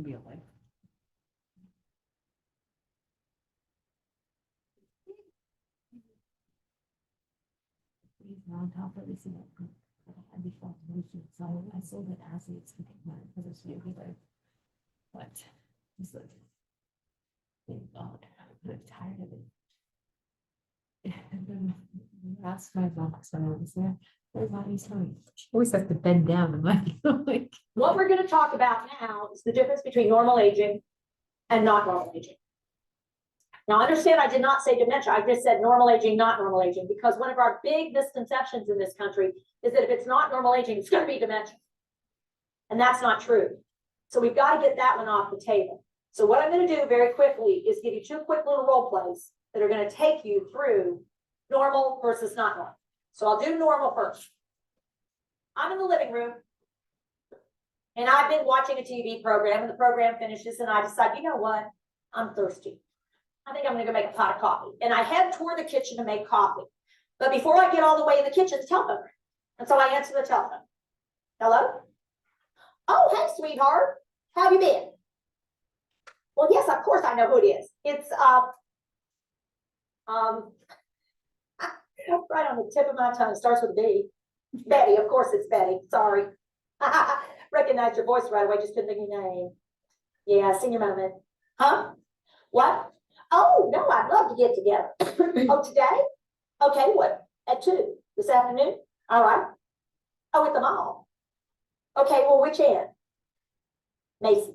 Be like. On top of this, I default solution, so I sold it as it's to take mine because it's regular. But just like, thank God, I'm tired of it. And then ask my boss when I was there, everybody's telling, she always has to bend down. I'm like, What we're gonna talk about now is the difference between normal aging and not normal aging. Now, understand, I did not say dementia. I just said normal aging, not normal aging, because one of our big misconceptions in this country is that if it's not normal aging, it's gonna be dementia. And that's not true. So we've got to get that one off the table. So what I'm gonna do very quickly is give you two quick little role plays that are gonna take you through normal versus not normal. So I'll do normal first. I'm in the living room. And I've been watching a TV program, and the program finishes, and I decide, you know what? I'm thirsty. I think I'm gonna go make a pot of coffee. And I head toward the kitchen to make coffee. But before I get all the way in the kitchen, the telephone rings. And so I answer the telephone. Hello? Oh, hey, sweetheart. How have you been? Well, yes, of course I know who it is. It's right on the tip of my tongue. It starts with a B. Betty, of course it's Betty. Sorry. Recognized your voice right away, just couldn't think of your name. Yeah, senior moment. Huh? What? Oh, no, I'd love to get together. Oh, today? Okay, what? At 2 this afternoon? All right. Oh, at the mall. Okay, well, which end? Macy's.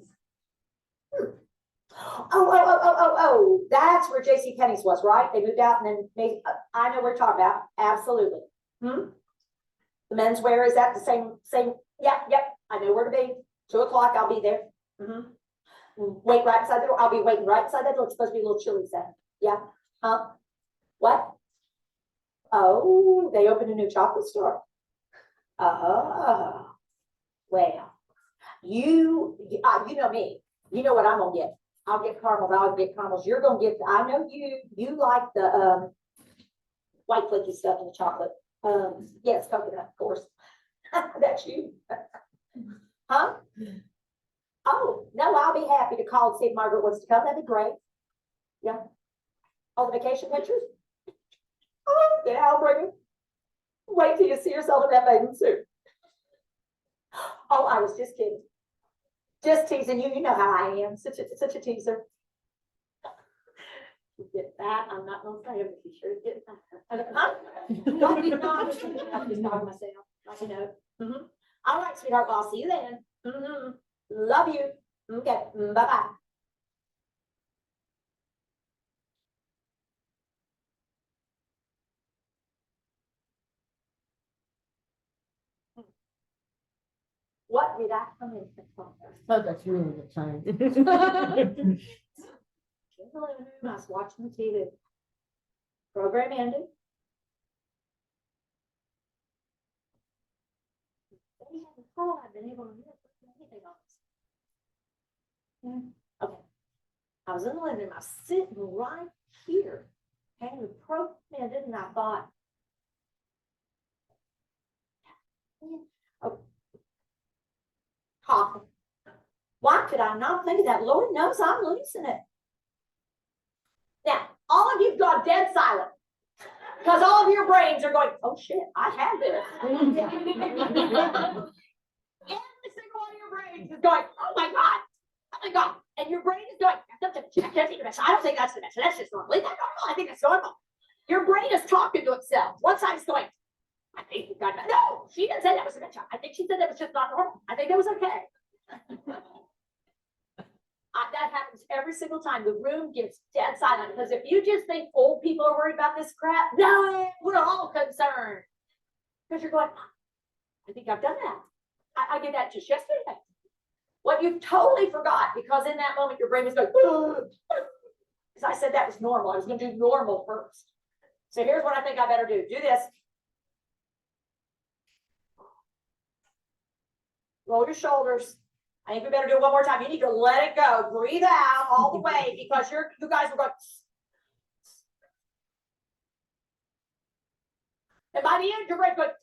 Oh, that's where J.C. Penney's was, right? They moved out and then they, I know what we're talking about. Absolutely. The menswear, is that the same? Yep. I know where to be. 2 o'clock, I'll be there. Wait right inside the door. I'll be waiting right inside that door. It's supposed to be a little chilly Saturday. Yeah. What? Oh, they opened a new chocolate store. Oh, well, you know me. You know what I'm gonna get. I'll get caramel. I'll get caramels. You're gonna get. I know you like the white flaky stuff in the chocolate. Yes, coconut, of course. That's you. Huh? Oh, no, I'll be happy to call and see if Margaret wants to come. That'd be great. Yeah. All the vacation pictures? Oh, yeah, I'll bring them. Wait till you see yourself in that bathing suit. Oh, I was just kidding. Just teasing you. You know how I am. Such a teaser. You get that? I'm not gonna say it, but you sure get that. Huh? What? No, I'm just talking myself. Like, you know. All right, sweetheart. Well, I'll see you then. Love you. Okay. Bye-bye. What did I come in for? Oh, that's really good time. I was watching the TV. Program ended. I've been able to anything else. Okay. I was in the living room. I was sitting right here. And the program ended, and I thought, oh, coffee. Why could I not think of that? Lord knows I'm losing it. Now, all of you've gone dead silent. Because all of your brains are going, oh shit, I had this. Every single one of your brains is going, oh my God. Oh my God. And your brain is going, I don't think that's the best. That's just normal. Is that normal? I think that's normal. Your brain is talking to itself. One side is going, I think you got that. No, she didn't say that was dementia. I think she said that was just not normal. I think it was okay. That happens every single time. The room gets dead silent because if you just think old people are worried about this crap, no, we're all concerned. Because you're going, I think I've done that. I did that just yesterday. What you totally forgot, because in that moment your brain was going, because I said that was normal. I was going to do normal first. So here's what I think I better do. Do this. Roll your shoulders. I think we better do it one more time. You need to let it go. Breathe out all the way because you guys are going. And by the end, your brain going.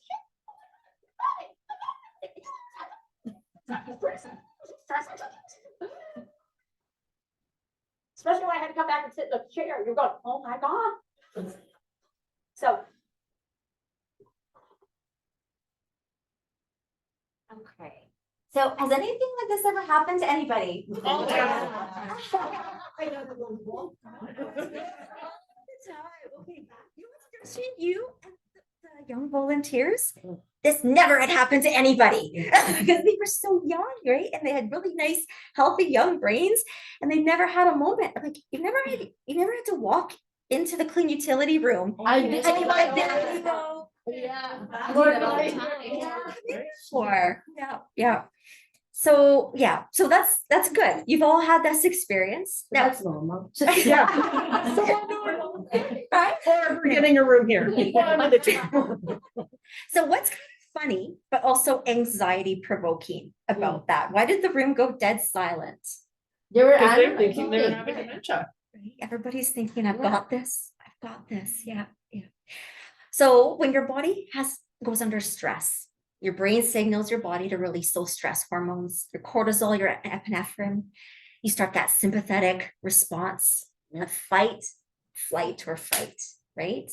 Especially when I had to come back and sit in the chair, you're going, oh my God. So, Okay. So has anything like this ever happened to anybody? Oh, yeah. Okay, you and the young volunteers, this never had happened to anybody because they were so young, right? And they had really nice, healthy young brains, and they never had a moment. Like you never had to walk into the clean utility room. I And did. you're like, there you go. Yeah. Yeah. I do that all the time. Yeah. Sure. Yeah. So yeah, so that's good. You've all had this experience. Now, That's normal. yeah. Somewhat normal. Right? Or we're getting a room here. One of the two. So what's kind of funny, but also anxiety provoking about that? Why did the room go dead silent? They were Because they're animals. thinking they're having dementia. Right? Everybody's thinking, I've got this. I've got this. Yeah. So when your body goes under stress, your brain signals your body to release those stress hormones, your cortisol, your epinephrine. You start that sympathetic response of fight, flight, or fight, right?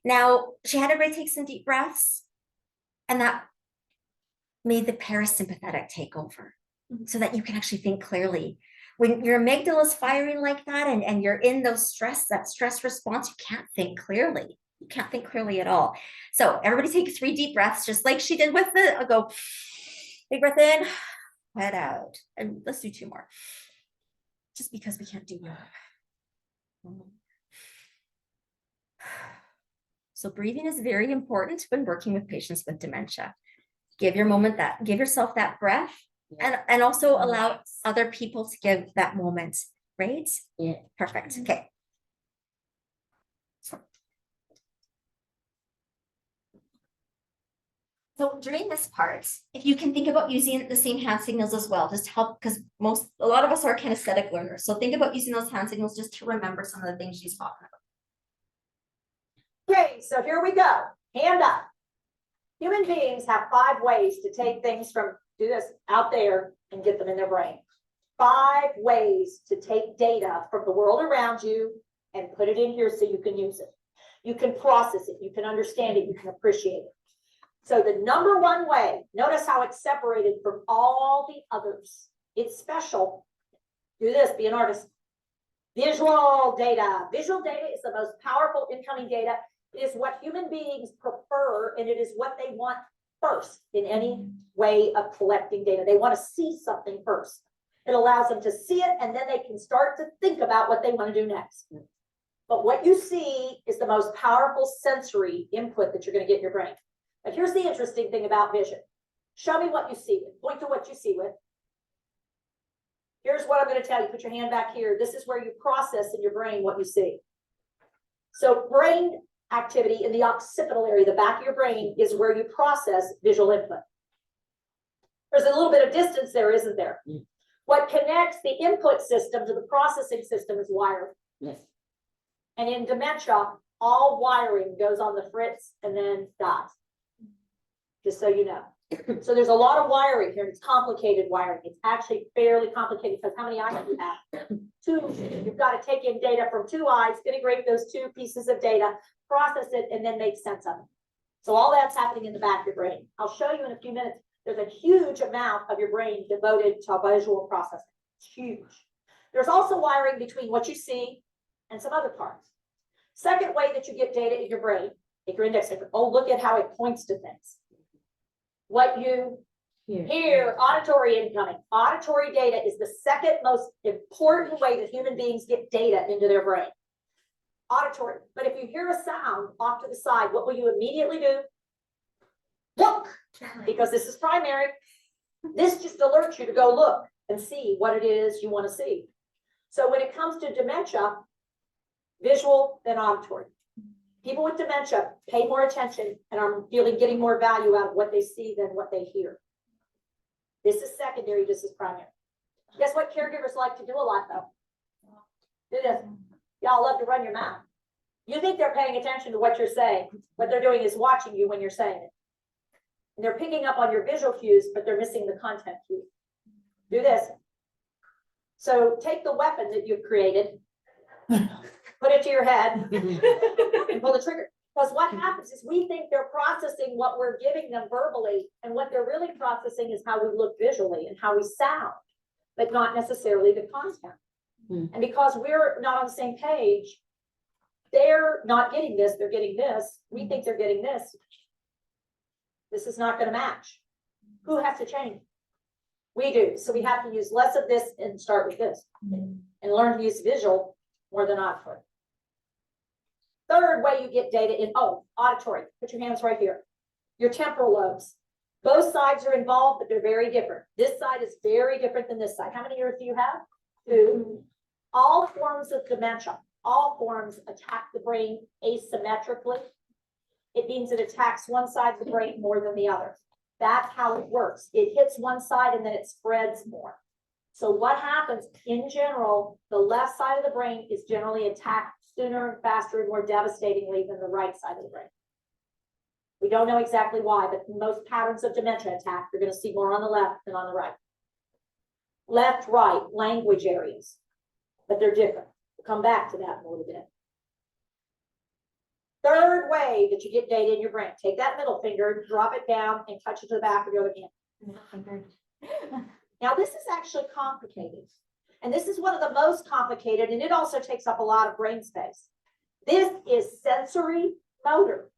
Now, she had everybody take some deep breaths, and that made the parasympathetic take over so that you can actually think clearly. When your amygdala is firing like that and you're in that stress response, you can't think clearly. You can't think clearly at all. So everybody take 3 deep breaths, just like she did with the, I'll go big breath in, head out. And let's do 2 more. Just because we can't do more. So breathing is very important when working with patients with dementia. Give yourself that breath and also allow other people to give that moment, right? Yeah. Perfect. Okay. So during this part, if you can think about using the same hand signals as well, just to help, because a lot of us are kinesthetic learners. So think about using those hand signals just to remember some of the things she's talking about. okay, so here we go. Hand up. Human beings have 5 ways to take things from, do this, out there and get them in their brain. 5 ways to take data from the world around you and put it in here so you can use it. You can process it, you can understand it, you can appreciate it. So the number 1 way, notice how it's separated from all the others. It's special. Do this, be an artist. Visual data. Visual data is the most powerful incoming data. It is what human beings prefer, and it is what they want first in any way of collecting data. They want to see something first. It allows them to see it, and then they can start to think about what they want to do next. But what you see is the most powerful sensory input that you're going to get in your brain. But here's the interesting thing about vision. Show me what you see with. Point to what you see with. Here's what I'm going to tell you. Put your hand back here. This is where you process in your brain what you see. So brain activity in the occipital area, the back of your brain, is where you process visual input. There's a little bit of distance there, isn't there? What connects the input system to the processing system is wiring. Yes. And in dementia, all wiring goes on the fritz and then dies. Just so you know. So there's a lot of wiring here. It's complicated wiring. It's actually fairly complicated because how many eyes do you have? 2. You've got to take in data from 2 eyes, integrate those 2 pieces of data, process it, and then make sense of it. So all that's happening in the back of your brain. I'll show you in a few minutes. There's a huge amount of your brain devoted to visual processing. It's huge. There's also wiring between what you see and some other parts. Second way that you get data in your brain, take your index finger. Oh, look at how it points to things. What you hear, auditory incoming. Auditory data is the second most important way that human beings get data into their brain. Auditory. But if you hear a sound off to the side, what will you immediately do? Look, because this is primary. This just alerts you to go look and see what it is you want to see. So when it comes to dementia, visual then auditory. People with dementia pay more attention and are getting more value out of what they see than what they hear. This is secondary, this is primary. Guess what caregivers like to do a lot though? Do this. Y'all love to run your mouth. You think they're paying attention to what you're saying. What they're doing is watching you when you're saying it. And they're picking up on your visual cues, but they're missing the content cues. Do this. So take the weapon that you've created, put it to your head, and pull the trigger. Because what happens is we think they're processing what we're giving them verbally, and what they're really processing is how we look visually and how we sound, but not necessarily the content. And because we're not on the same page, they're not getting this, they're getting this, we think they're getting this. This is not gonna match. Who has to change? We do, so we have to use less of this and start with this, and learn to use visual more than auditory. Third way you get data in, auditory, put your hands right here. Your temporal lobes. Both sides are involved, but they're very different. This side is very different than this side. How many ears do you have? 2. All forms of dementia, all forms attack the brain asymmetrically. It means it attacks one side of the brain more than the other. That's how it works. It hits one side and then it spreads more. So what happens in general, the left side of the brain is generally attacked sooner and faster and more devastatingly than the right side of the brain. We don't know exactly why, but most patterns of dementia attack, you're going to see more on the left than on the right. Left, right, language areas, but they're different. We'll come back to that in a little bit. Third way that you get data in your brain, take that middle finger, drop it down, and touch it to the back of your other hand. Now, this is actually complicated. And this is one of the most complicated, and it also takes up a lot of brain space. This is sensory motor.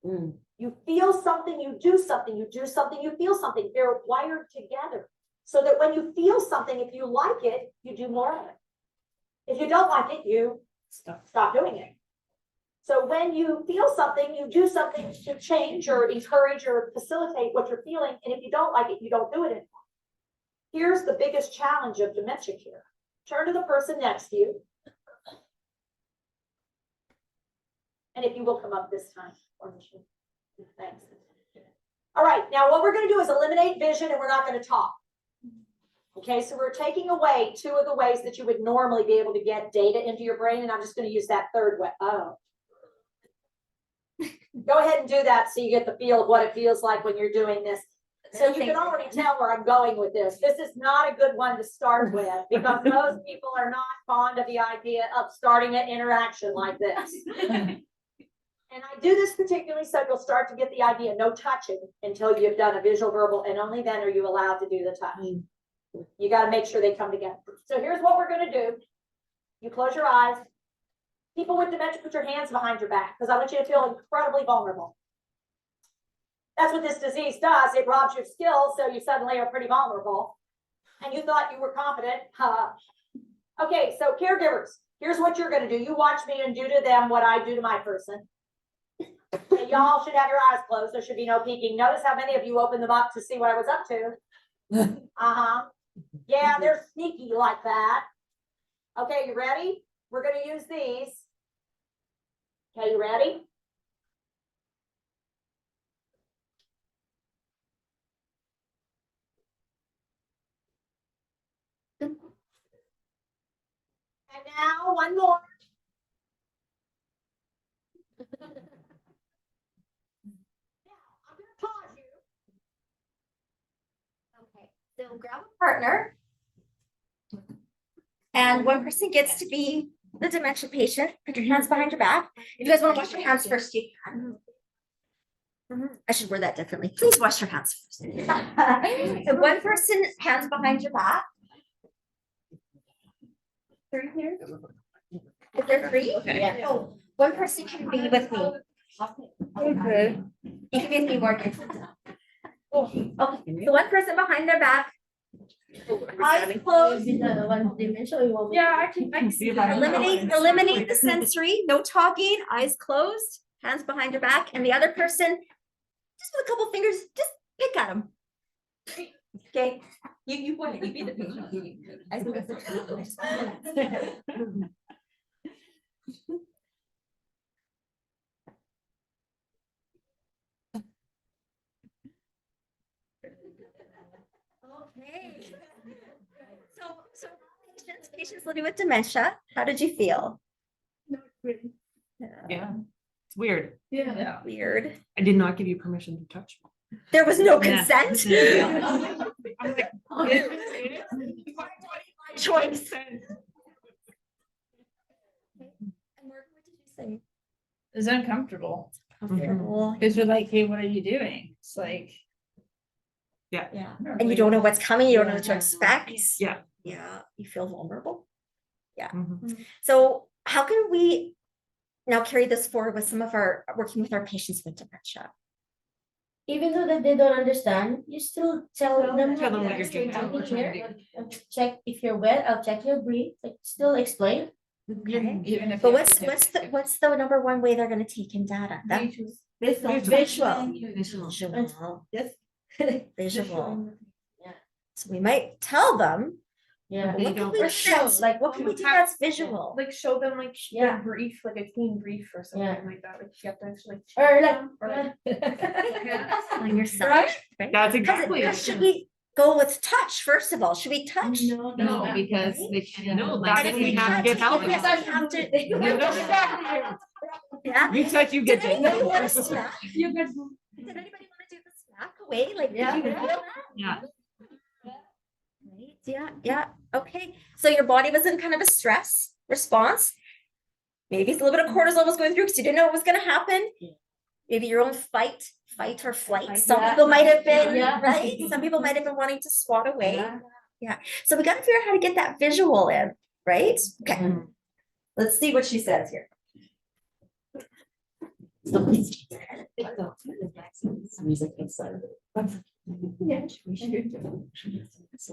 You feel something, you do something, you do something, you feel something. They're wired together. So that when you feel something, if you like it, you do more of it. If you don't like it, you stop doing it. So when you feel something, you do something to change or encourage or facilitate what you're feeling. And if you don't like it, you don't do it anymore. Here's the biggest challenge of dementia care. Turn to the person next to you. And if you will come up this time. Thanks. All right, now what we're going to do is eliminate vision, and we're not going to talk. Okay, so we're taking away 2 of the ways that you would normally be able to get data into your brain, and I'm just going to use that third way. Go ahead and do that so you get the feel of what it feels like when you're doing this. So you can already tell where I'm going with this. This is not a good one to start with, because most people are not fond of the idea of starting an interaction like this. And I do this particularly so you'll start to get the idea, no touching until you've done a visual verbal, and only then are you allowed to do the touch. You got to make sure they come together. So here's what we're going to do. You close your eyes. People with dementia, put your hands behind your back, because I want you to feel incredibly vulnerable. That's what this disease does. It robs your skills, so you suddenly are pretty vulnerable. And you thought you were confident. Okay, so caregivers, here's what you're going to do. You watch me and do to them what I do to my person. Y'all should have your eyes closed. There should be no peeking. Notice how many of you opened them up to see what I was up to. Yeah, they're sneaky like that. Okay, you ready? We're going to use these. Okay, you ready? And now one more. Okay, so grab a partner. And one person gets to be the dementia patient. Put your hands behind your back. If you guys want to wash your hands first, you can. I should word that differently. Please wash your hands first. So one person, hands behind your back. 3 here. Is there 3? Okay. Oh, one person can be with me. Okay. You can be with me, Morgan. Okay, so one person behind their back. Eyes closed. Yeah, I can see that. Eliminate the sensory, no talking, eyes closed, hands behind your back, and the other person, just with a couple fingers, just pick at them. Okay, you want to be the patient. Eyes closed. Okay. So patients living with dementia, how did you feel? Yeah, it's weird. Weird. I did not give you permission to touch There was no Yeah. consent. I'm like, Choice. And Morgan, what did you say? It's uncomfortable. Comfortable. Because you're like, hey, what are you doing? It's like. Yeah, and you don't know what's coming, you don't know what to Yeah. expect. Yeah. Yeah, you feel vulnerable. Mhm. So how can we now carry this forward with some of our, working with our patients with dementia? Even though that they don't understand, you still tell them. Tell them what you're "Okay, doing, I'm what you're trying to here, check if you're wet, I'll check your breath, like still explain. Okay. Even if. But you what's have to what's the number one way they're gonna take in data? That Visual. visual. Yes. Visual. Yeah. So we might tell them, Yeah. but what can we Or do show, that's, like, what can we do that's visual? Like show them like Yeah. a brief, like a clean brief or something Yeah. like that, like you have to actually. Or like. Or like- On yourself, Right? right? That's exactly it. Should we go with touch first of all? Should we touch? No, because they can't. No, And that's if when we we have to touch, get help. if we have to. Yeah. You touch, you Did get anybody want to it. smack? You guys. Did anybody want to do the smack away? Like, did Yeah. you feel that? Yeah. Right, yeah, okay. So your body was in kind of a stress response. Maybe it's a little bit of cortisol was going through because you didn't know what was gonna happen. Maybe your own fight or flight. Some Yeah. people might have been, Yeah. right? Some people might have been wanting to swat away. Yeah, so we gotta figure out how to get that visual in, right? Okay. Mhm. Let's see what she says here.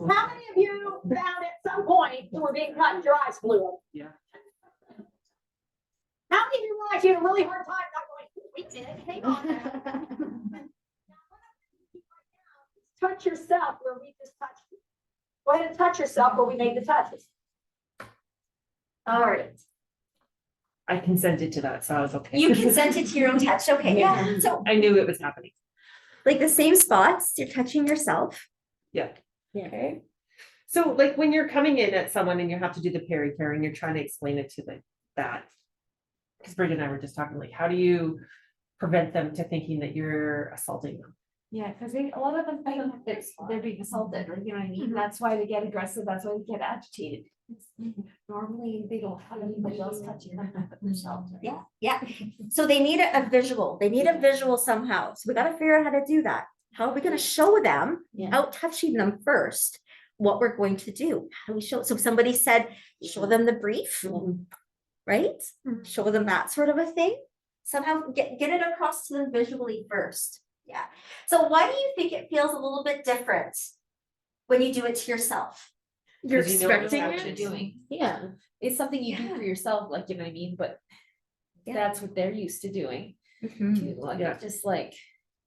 How many of you found at some point you were being cut and your eyes flew open? Yeah. How many of you realize you had a really hard time not going, we did, hang on now. Touch yourself where we just touched you. Go ahead and touch yourself where we made the touches. All right. I consented to that, so I was okay. You consented to your own touch, okay, yeah. So I knew it was happening. like the same spots, you're touching yourself. Yeah. Okay. So like when you're coming in at someone and you have to do the peri-care and you're trying to explain it to like that. Because Bridget and I were just talking, like, how do you prevent them to thinking that you're assaulting them? Yeah, because a lot of them think they're being assaulted, or you know what I mean? That's why they get aggressive, that's why they get agitated. Normally, they don't have anybody else touching them but themselves. right? Yeah. So they need a visual. They need a visual somehow. So we gotta figure out how to do that. How are we gonna show them, Yeah. without touching them first, what we're going to do? How do we show? So somebody said, show them the brief, right? Show them that sort of a thing. Somehow get it across to them visually first. Yeah. So why do you think it feels a little bit different when you do it to yourself? You're 'Cause you know what expecting you're it. actually Doing, Yeah. it's something you do for yourself, like, you know what I mean, but Yeah. that's what they're used to doing. Mhm. Too, like, Yeah. just like,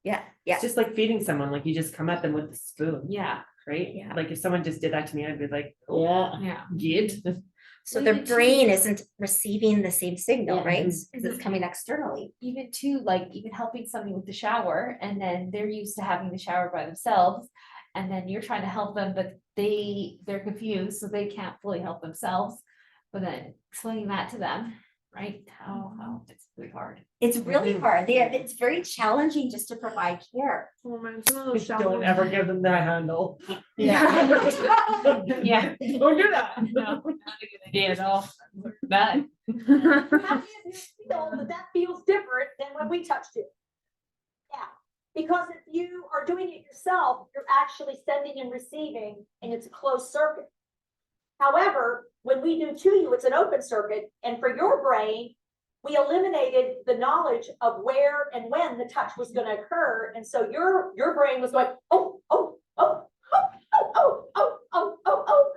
Yeah, yeah. It's just like feeding someone, like you just come at them with the spoon, yeah, right? Yeah. Like if someone just did that to me, I'd be like, oh, Yeah. yeah. get. So Well, their even too- brain isn't receiving the same signal, Yeah. right? Because it's coming externally. Even too, like even helping somebody with the shower, and then they're used to having the shower by themselves. And then you're trying to help them, but they're confused, so they can't fully help themselves. But then explaining that to them, right? How it's really hard. It's really Mhm. hard. It's very challenging just to provide care. Oh man, some of those Just don't showers. ever give them that handle. Yeah. Don't do that. No, not a good idea at all. That. How many of you feel that that feels different than when we touched it? Yeah, because if you are doing it yourself, you're actually sending and receiving, and it's a closed circuit. However, when we do to you, it's an open circuit, and for your brain, we eliminated the knowledge of where and when the touch was going to occur, and so your brain was going, oh, oh, oh, oh, oh, oh, oh, oh, oh, oh.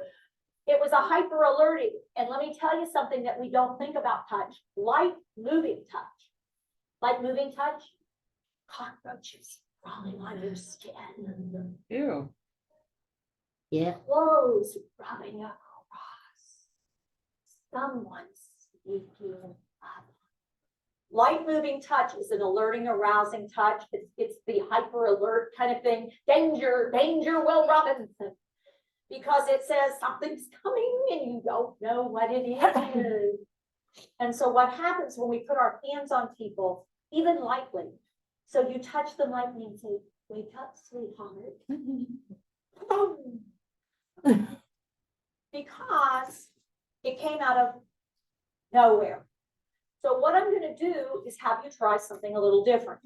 It was a hyper alerting, and let me tell you something that we don't think about touch: light moving touch. Light moving touch, cockroaches crawling on your skin, Ew. Yeah. clothes rubbing across, someone sneaking up. Light moving touch is an alerting, arousing touch. It's the hyper alert kind of thing. Danger, danger, Will Robinson. Because it says something's coming and you don't know what it is. And so what happens when we put our hands on people, even lightly, so you touch them lightly and say, Wake up, sweetheart. Because it came out of nowhere. So what I'm gonna do is have you try something a little different.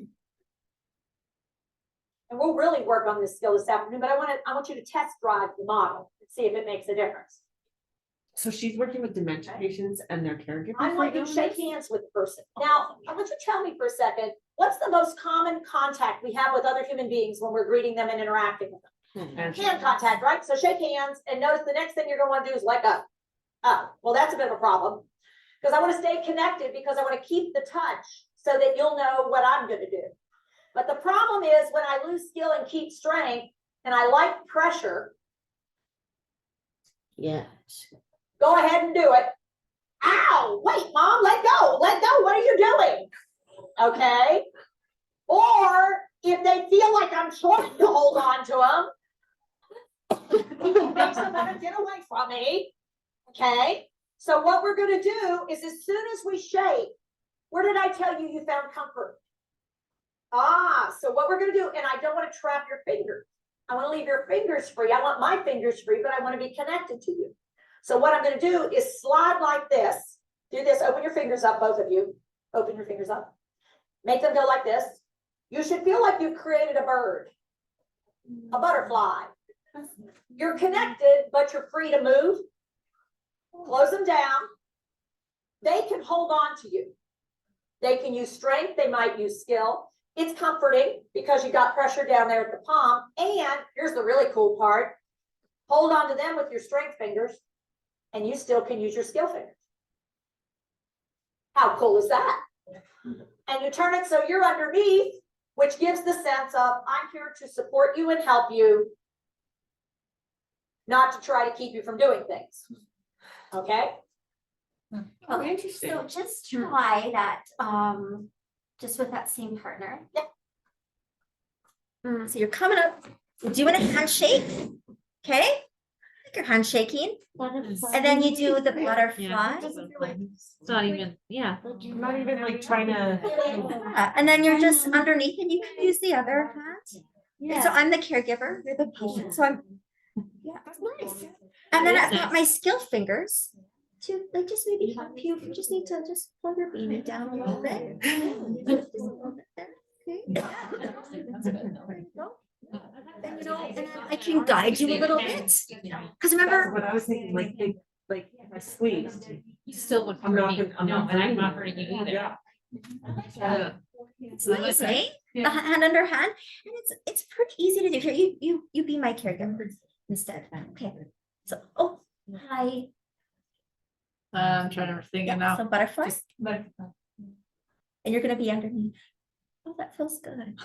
And we'll really work on this skill this afternoon, but I want you to test drive the model and see if it makes a difference. So she's working with dementia patients and their caregivers. I want you to shake hands with the person. Now, I want you to tell me for a second, what's the most common contact we have with other human beings when we're greeting them and interacting with them? And Hand contact, right? So shake hands and notice the next thing you're gonna wanna do is let go. Oh, well, that's a bit of a problem. Because I wanna stay connected because I wanna keep the touch so that you'll know what I'm gonna do. But the problem is when I lose skill and keep strength and I like pressure, Yeah. go ahead and do it. Ow, wait, mom, let go, what are you doing? Okay? Or if they feel like I'm trying to hold on to them, makes them want to get away from me. Okay? So what we're gonna do is as soon as we shake, where did I tell you you found comfort? Ah, so what we're gonna do, and I don't want to trap your fingers. I want to leave your fingers free. I want my fingers free, but I want to be connected to you. So what I'm gonna do is slide like this. Do this, open your fingers up, both of you. Open your fingers up. Make them go like this. You should feel like you've created a bird, a butterfly. You're connected, but you're free to move. Close them down. They can hold on to you. They can use strength, they might use skill. It's comforting because you got pressure down there at the palm. And here's the really cool part. Hold on to them with your strength fingers and you still can use your skill fingers. How cool is that? And you turn it so you're underneath, which gives the sense of I'm here to support you and help you, not to try to keep you from doing things. Okay? Oh, interesting. so just try that, just with that same partner. Yeah. So you're coming up, you're doing a handshake, okay? Like you're handshaking, and then you do the butterfly. It's not even, yeah. I'm not even like trying to. Yeah, and then you're just underneath and you can use the other hand. And so I'm the caregiver, you're the patient, so I'm, yeah, that's nice. And then I've got my skill fingers to like just maybe help you if you just need to just pull your baby down a little bit. Just a little bit there, okay? There you go. And you know, and then I can guide you a little bit. Because remember, What I was thinking, like, they, like, I squeezed. You still look I'm not hurting. gonna- I'm not No, and I'm hurting not you. hurting you either. Yeah. it's nice, eh? The hand under hand, and it's pretty easy to do. Here, you be my caregiver instead. Okay. So, oh, hi. I'm trying to think Yeah, now. so butterflies, But and you're gonna be underneath. Oh, that feels good.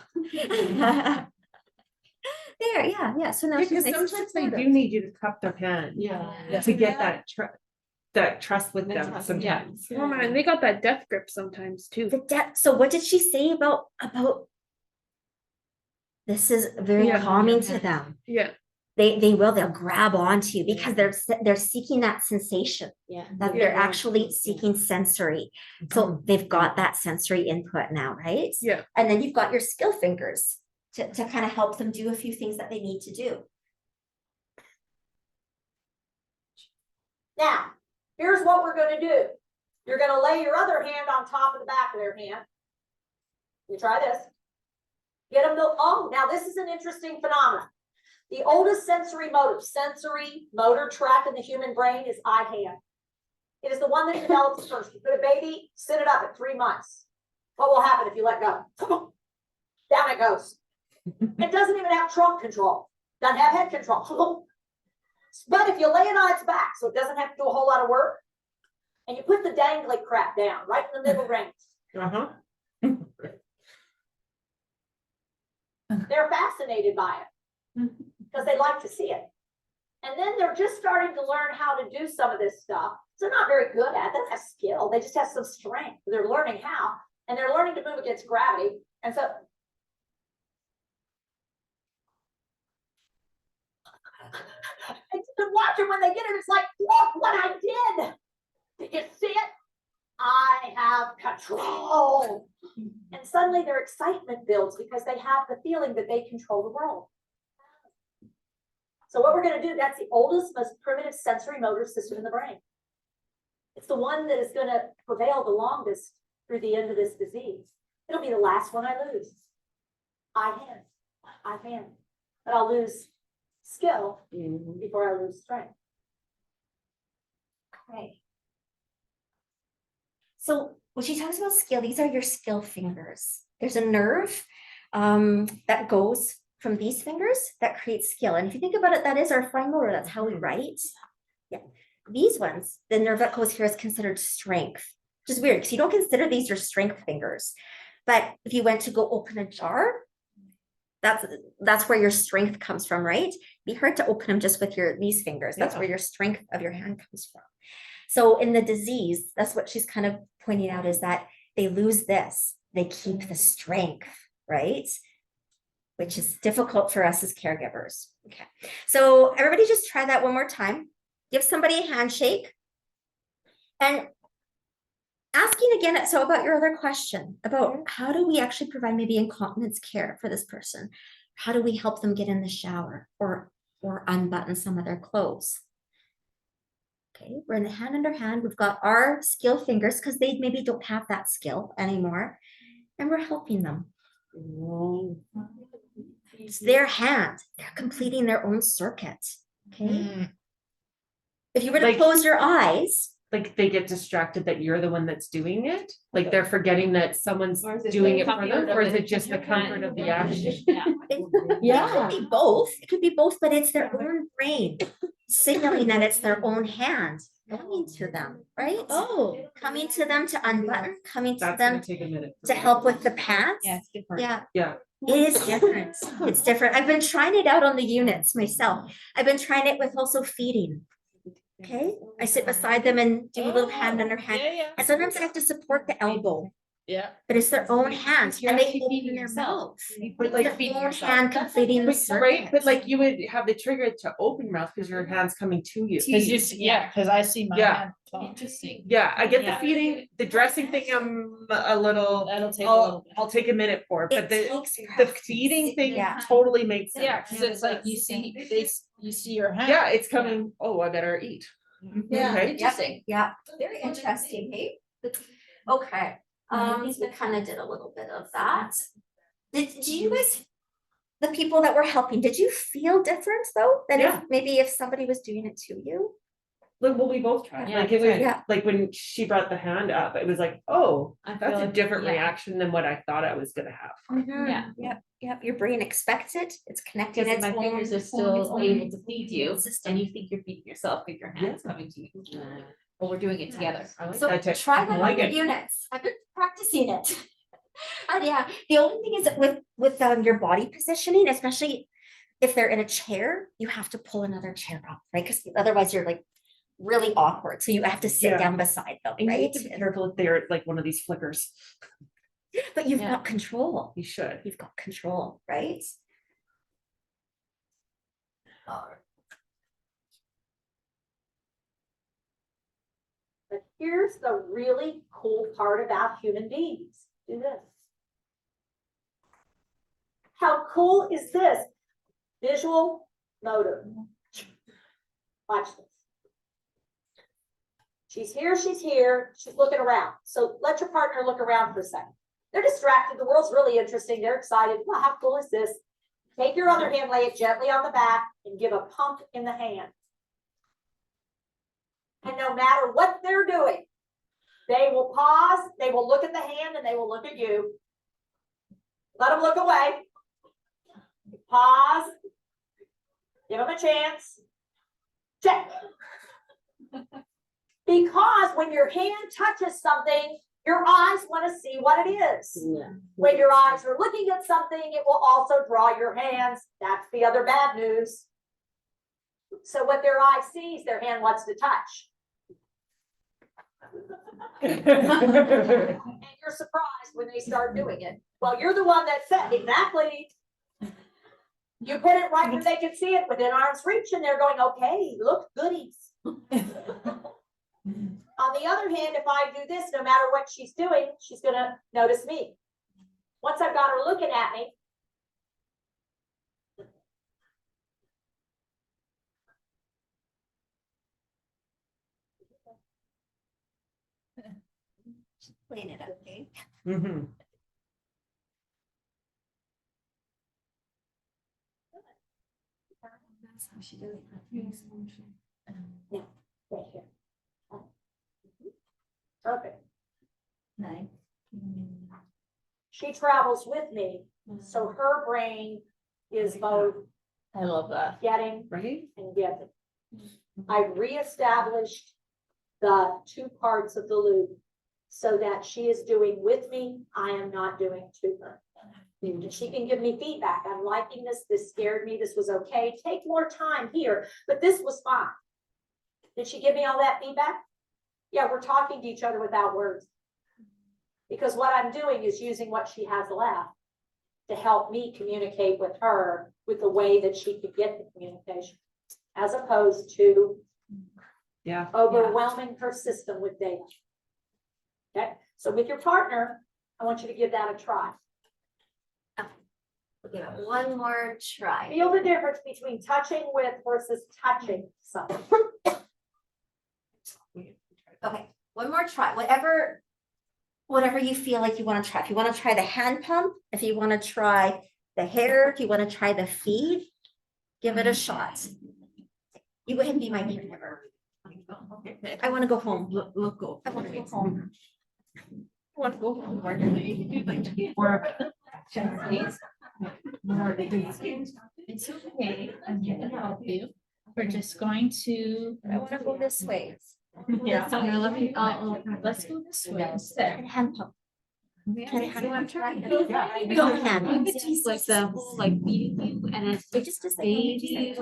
There, yeah. So now she's Because nice and sometimes they supportive. do need you to cup their hand. Yeah. To get that trust with them trust, sometimes. Oh man, they got that death grip sometimes too. The depth. So what did she say about? This is very Yeah. calming to them. Yeah. They'll grab onto you because they're seeking that sensation. Yeah. That they're actually seeking sensory. So they've got that sensory input now, right? Yeah. And then you've got your skill fingers to kind of help them do a few things that they need to do. Now, here's what we're gonna do. You're gonna lay your other hand on top of the back of their hand. You try this. Get them to, oh, now this is an interesting phenomenon. The oldest sensory motor track in the human brain is eye-hand. It is the one that develops first. You put a baby, sit it up at 3 months. What will happen if you let go? Down it goes. It doesn't even have trunk control. Doesn't have head control. But if you lay it on its back, so it doesn't have to do a whole lot of work, and you put the dangly crap down right in the middle range, Uh-huh. they're fascinated by it because they like to see it. And then they're just starting to learn how to do some of this stuff. So they're not very good at it. They don't have skill. They just have some strength. They're learning how, and they're learning to move against gravity. And so you can watch them when they get it. It's like, look what I did. Did you see it? I have control. And suddenly their excitement builds because they have the feeling that they control the world. So what we're gonna do, that's the oldest, most primitive sensory motor system in the brain. It's the one that is gonna prevail the longest through the end of this disease. It'll be the last one I lose. I hand. But I'll lose skill before I lose strength. Okay. So when she talks about skill, these are your skill fingers. There's a nerve that goes from these fingers that creates skill. And if you think about it, that is our fine motor. That's how we write. Yeah. These ones, the nerve that goes here is considered strength, which is weird because you don't consider these your strength fingers. But if you went to go open a jar, that's where your strength comes from, right? It'd be hard to open them just with these fingers. That's where your strength of your hand comes from. So in the disease, that's what she's kind of pointing out, is that they lose this, they keep the strength, right? Which is difficult for us as caregivers. Okay, so everybody just try that one more time. Give somebody a handshake. And asking again, so about your other question, about how do we actually provide maybe incontinence care for this person? How do we help them get in the shower or unbutton some of their clothes? Okay, we're in the hand under hand. We've got our skill fingers because they maybe don't have that skill anymore. And we're helping them. It's their hand. They're completing their own circuit. Okay. If you were to close your eyes, Like they get distracted that you're the one that's doing it, like they're forgetting that someone's doing it for them, or is it just the comfort of the action? it could be both. It could be both, but it's their own brain signaling that it's their own hand coming to them, right? Oh, Coming to them to unbutton, coming to That's them gonna take a minute. to help with the pants. Yeah, it's different. Yeah. Yeah. It is different. It's different. I've been trying it out on the units myself. I've been trying it with also feeding. Okay, I sit beside them and do a little hand under hand. Yeah. And sometimes I have to support the elbow, Yeah. but it's their own hands You're and they actually open feeding their yourself. mouths. But like Their feeding own yourself. hand completing the Right, circuit. but like you would have the trigger to open your mouth because your hand's coming to you. Cause you see, yeah, cause I see my Yeah. hand. Interesting. Yeah, I get the Yeah. feeding, the dressing thing, I'm a little, That'll take a little bit. I'll take a minute for, It but the takes the feeding thing Yeah. totally makes sense. Yeah, cause it's like you see, you see your hand. Yeah, it's coming, oh, I better eat. Yeah, Okay. interesting. Yeah, very interesting, hey? Okay, we kind of did a little bit of that. Did you guys, the people that were helping, did you feel different though? Than Yeah. if maybe if somebody was doing it to you? Well, we both tried, Yeah, like it was, yeah. like when she brought the hand up, it was like, oh, that's a different yeah. reaction than what I thought I was gonna have. Yeah. Yep, your brain expects it, it's connecting Because its my fingers are own still able to feed you, system. and you think you're feeding yourself, but your hand's coming to you. But we're doing it together. I like So that tech. try I that like on it. the units. I've been practicing it. And yeah, the only thing is that with your body positioning, especially if they're in a chair, you have to pull another chair up, right? Because otherwise you're like really awkward. So you have to sit Yeah. down beside them, And you right? need to be careful if they're like one of these flickers. But you've Yeah. got control. You should. You've got control, right? But here's the really cool part about human beings. Do this. How cool is this? Visual motor. Watch this. She's here, she's looking around. So let your partner look around for a second. They're distracted, the world's really interesting, they're excited. Wow, how cool is this? Take your other hand, lay it gently on the back, and give a pump in the hand. And no matter what they're doing, they will pause, they will look at the hand, and they will look at you. Let them look away. Pause. Give them a chance. Check. Because when your hand touches something, your eyes want to see what it is. When your eyes are looking at something, it will also draw your hands. That's the other bad news. So what their eye sees, their hand wants to touch. And you're surprised when they start doing it. Well, you're the one that said, exactly. You put it right where they can see it within arm's reach, and they're going, okay, look, goodies. On the other hand, if I do this, no matter what she's doing, she's gonna notice me. Once I've got her looking at me, Clean it up, okay? Mhm. That's how she does it. right here. Perfect. Nice. She travels with me, so her brain is both I love that. getting Right? and giving. I reestablished the two parts of the loop so that she is doing with me, I am not doing to her. And she can give me feedback. I'm liking this. This scared me. This was okay. Take more time here, but this was fine. Did she give me all that feedback? Yeah, we're talking to each other without words. Because what I'm doing is using what she has left to help me communicate with her with the way that she could get the communication, as opposed to Yeah. overwhelming her system with data. Okay, so with your partner, I want you to give that a try. We'll give it one more try. Feel the difference between touching with versus touching something. Okay, one more try, whatever you feel like you want to try. If you want to try the hand pump, if you want to try the hair, if you want to try the feed, give it a shot. You go ahead and be my caregiver. I want to go home. Look, go. I want to go home. I want to go home. It's okay, I'm here to help you. We're just going to. I want to go this way. Yeah. So let me, let's go this way instead. Hand pump. Can I have You one? want to try? Yeah. Go ahead. It's like the whole like feeding you and it's Just baby.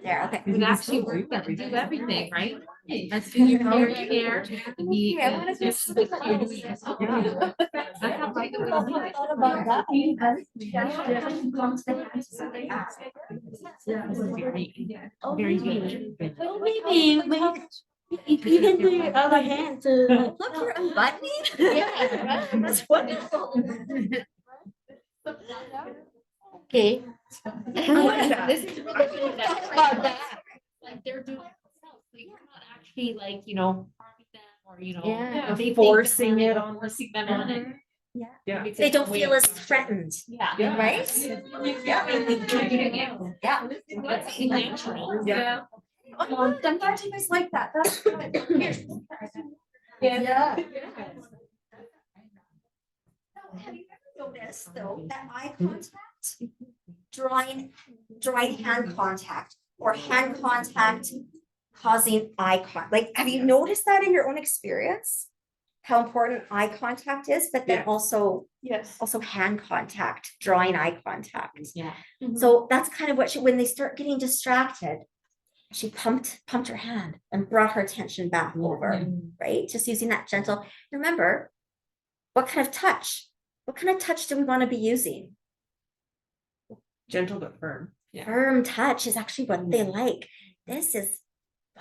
there, okay. We actually work that we do everything, right? Let's do your hair. We Okay, I wanna go just like you're doing this. I have like very good. Well, maybe you can do your other hand to. Look, you're unbuttoning. Yeah. That's wonderful. Okay. This is really about that. Like they're doing it themselves, so you're not actually like, harming them or, Yeah. they think Forcing they're it on. forcing them on it. Yeah. They don't feel as threatened, Yeah. right? Yeah. Yeah. That's natural. Yeah. I'm glad you guys like that. That's good. Yeah. Have you ever noticed though that eye contact, drawing hand contact or hand contact causing eye contact? Like, have you noticed that in your own experience? How important eye contact is, but then Yeah. also Yes. hand contact, drawing eye contact. Yeah. So that's kind of what when they start getting distracted, she pumped her hand and brought her attention back over, right? Just using that gentle. Remember, what kind of touch? What kind of touch do we want to be using? Gentle but firm. Firm touch is actually what they like. This is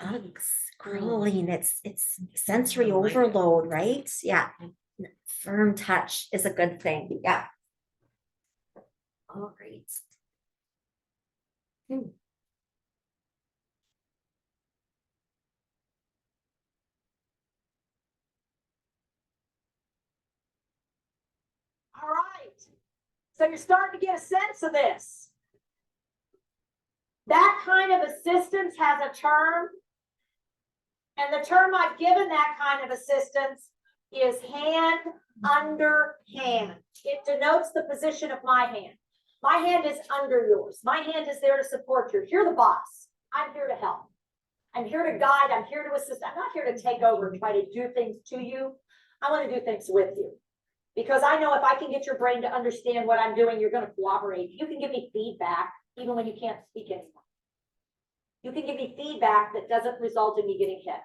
bugs crawling. It's sensory I like it. overload, right? Yeah. Firm touch is a good thing. Yeah. Oh, great. All right. So you're starting to get a sense of this. That kind of assistance has a term. And the term I've given that kind of assistance is hand under hand. It denotes the position of my hand. My hand is under yours. My hand is there to support you. You're the boss. I'm here to help. I'm here to guide. I'm here to assist. I'm not here to take over and try to do things to you. I want to do things with you. Because I know if I can get your brain to understand what I'm doing, you're going to cooperate. You can give me feedback even when you can't speak anymore. You can give me feedback that doesn't result in me getting hit.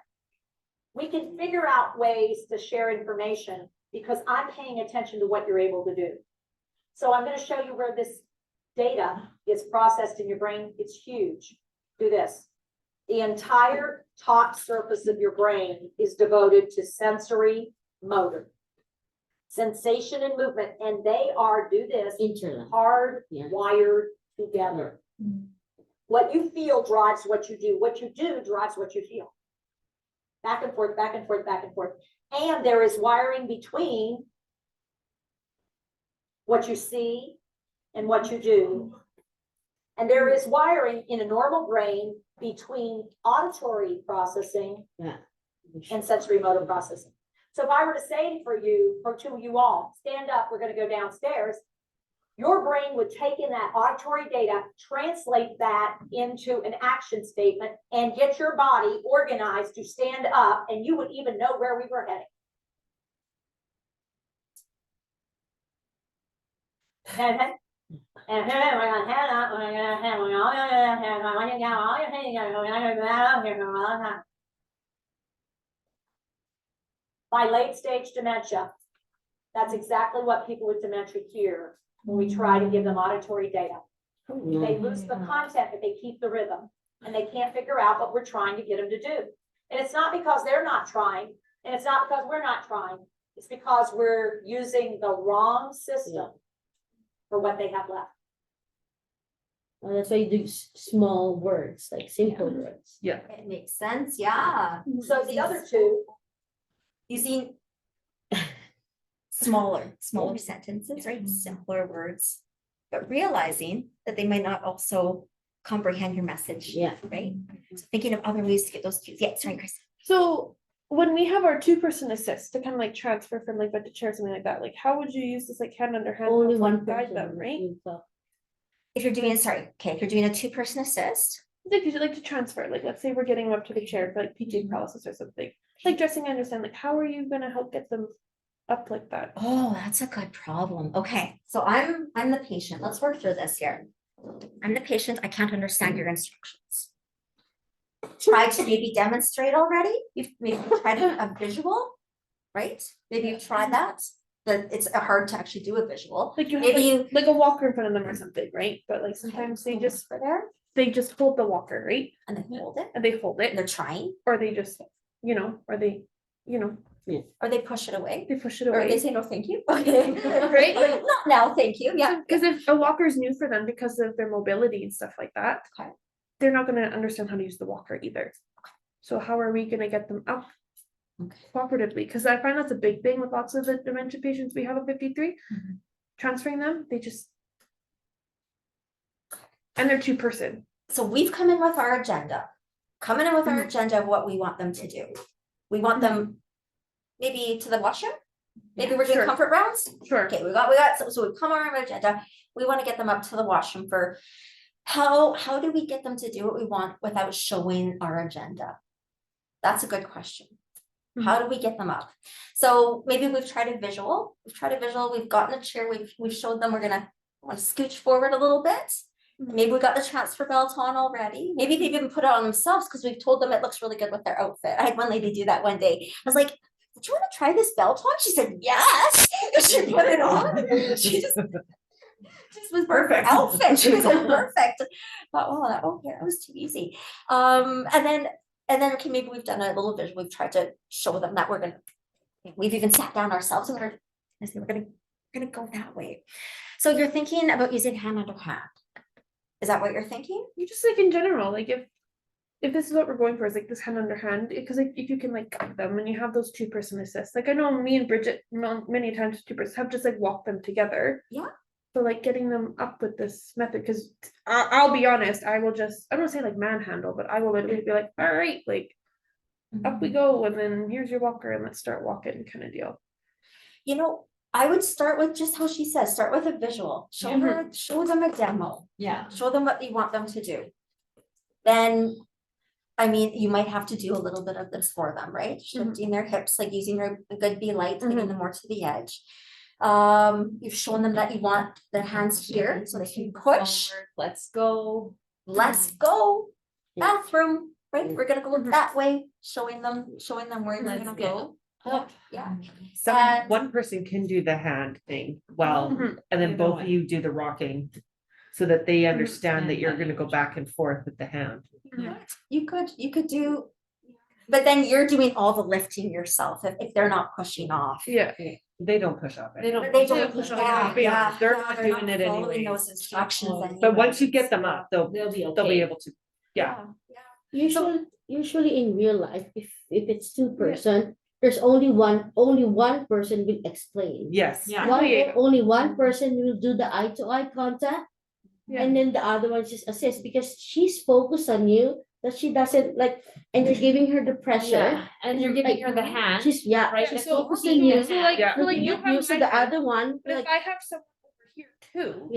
We can figure out ways to share information because I'm paying attention to what you're able to do. So I'm going to show you where this data is processed in your brain. It's huge. Do this. The entire top surface of your brain is devoted to sensory motor. Sensation and movement, and they are, do this, Internet. Yeah. hardwired together. What you feel drives what you do. What you do drives what you feel. Back and forth, back and forth, back and forth. And there is wiring between what you see and what you do. And there is wiring in a normal brain between auditory processing Yeah. and sensory motor processing. So if I were to say for you, or to you all, stand up, we're gonna go downstairs, your brain would take in that auditory data, translate that into an action statement, and get your body organized to stand up, and you would even know where we were heading. By late stage dementia, that's exactly what people with dementia hear when we try to give them auditory data. They lose the content, but they keep the rhythm, and they can't figure out what we're trying to get them to do. And it's not because they're not trying, and it's not because we're not trying. It's because we're using the wrong system for what they have left. Well, that's why you do small words, like simple words. Yeah. It makes sense, yeah. So the other two, Using smaller sentences, right? Simpler words, but realizing that they might not also comprehend your message. Yeah. Right? So thinking of other ways to get those cues. Yeah, sorry, Chris. So when we have our 2-person assist to kind of like transfer from like bed to chair, something like that, like how would you use this like hand under hand? Only to, one like, guide person. them, right? will talk. If you're doing, sorry, okay, if you're doing a 2-person assist, Like you like to transfer, like let's say we're getting them up to the chair for like PJ paralysis or something. Like dressing, I understand, like how are you gonna help get them up like that? oh, that's a good problem. Okay, so I'm the patient. Let's work through this here. I'm the patient. I can't understand your instructions. Try to maybe demonstrate already. You've maybe tried a visual, right? Maybe you've tried that, but it's hard to actually do a visual. Like you have Maybe like, like a walker in front of them or something, right? But like sometimes they just for there hold the walker, right? and they hold it And they hold and it, they're trying, or they just, or they, or they push it away, they push it or they away. say no, thank you. Okay, Right, like- not now, thank you. Yeah, Because if a walker is new for them because of their mobility and stuff like that, Okay. they're not gonna understand how to use the walker either. So how are we gonna get them up Okay. cooperatively? Because I find that's a big thing with lots of the dementia patients we have at 53. Mhm. Transferring them, they just. And they're 2-person. So we've come in with our agenda, Mm-hmm. agenda of what we want them to do. We want them maybe to the washroom. Maybe we're doing Sure. comfort rounds. Sure. Okay, so we've come on our agenda. We want to get them up to the washroom for how do we get them to do what we want without showing our agenda? That's a good question. How do we get them up? So maybe we've tried a visual. We've gotten a chair. We've showed them we're gonna want to scooch forward a little bit. Maybe we got the transfer belt on already. Maybe they've even put it on themselves because we've told them it looks really good with their outfit. I had one lady do that one day. I was like, "Did you want to try this belt on?" She said, "Yes." She put it on. She just was perfect outfit. She was like, perfect. Thought, oh, that was too easy. And then okay, maybe we've done a little visual. We've tried to show them that we've even sat down ourselves and we're gonna go that way. So you're thinking about using hand under hand. Is that what you're thinking? You just like in general, like if this is what we're going for, is like this hand under hand, because like if you can like guide them and you have those 2-person assists, like I know me and Bridget many times 2-person have just like walked them together. Yeah. So like getting them up with this method, because I'll be honest, I will just, I don't say like manhandle, but I will literally be like, all right, like up we go, and then here's your walker and let's start walking kind of deal. You know, I would start with just how she says, start with a visual, show them a demo. Yeah. Show them what you want them to do. Then, I mean, you might have to do a little bit of this for them, right? Shifting their hips, like using your good be light, getting them more to the edge. You've shown them that you want their hands here, so they can push. Let's go. Let's go. Yeah. Bathroom, right? We're gonna go that way, showing them where they're Let's gonna get go. Up. Yeah. One person can do the hand thing well, Mhm. and then Either both one. of you do the rocking. so that they understand that you're gonna go back and forth with the hand. You could do, but then you're doing all the lifting yourself if they're not pushing off. Yeah. They don't push off They it. don't. They don't don't, push off, yeah, they're yeah, they're yeah, not they're doing it following anyways. those instructions. But once you anyways. get them up, they'll They'll be be okay. able to, yeah. Usually in real life, if it's two-person, there's only one person will explain. Yes. Yeah. Only one person will do the eye-to-eye contact, Yeah. and then the other one just assist, because she's focused on you, that she doesn't like, and you're giving her the pressure. Yeah, and you're giving her the hand. She's, Right, she's so focusing you you. so like- Yeah. So like you You have so my the hand, other one, but if like, I have someone over here too,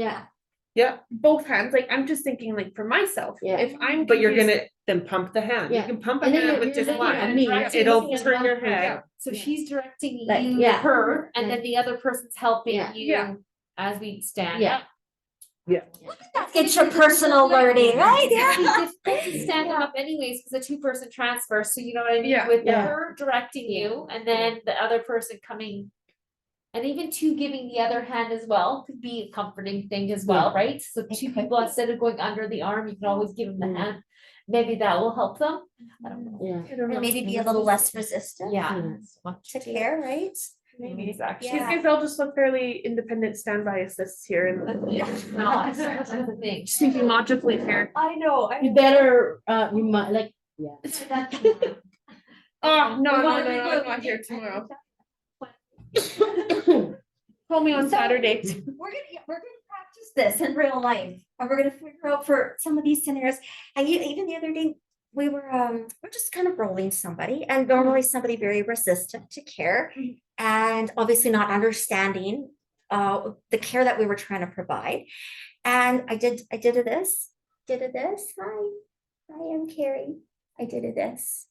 yeah, both hands, like I'm just thinking like for myself, Yeah. if I'm. But you're confused- gonna then pump the hand. You Yeah. can pump a And then hand you're- with just you're looking one. at me, Right, It'll looking at turn your one person. head. So Yeah. she's directing Like, you, yeah. her, and Yeah. then the other person's helping Yeah. you Yeah. as we stand Yeah. up. Get your personal learning, right? It's Yeah. difficult to stand them up anyways, because a two-person transfer, so you know what I mean, Yeah. with Yeah. her directing you, and then the other person coming. And even two giving the other hand as well, could be a comforting thing as well, right? So It two could people, be. instead of going under the arm, you can always give them the Mm. hand, maybe that will help them. I don't know. yeah. I don't know. And maybe be a little less resistant. Yeah. To care, right? Maybe exactly. Yeah. Because they'll just look fairly independent standby assists here and No, that's the thing. just thinking logically here. I know, You better, remind, like, yeah. Oh, no, I'm not here tomorrow. Call me on So- Saturday. We're gonna practice this in real life, and we're gonna figure out for some of these scenarios. And even the other day, we're just kind of rolling somebody, and normally somebody very resistant to care, and obviously not understanding the care that we were trying to provide. And I did this. Hi, I'm Carrie. I did this,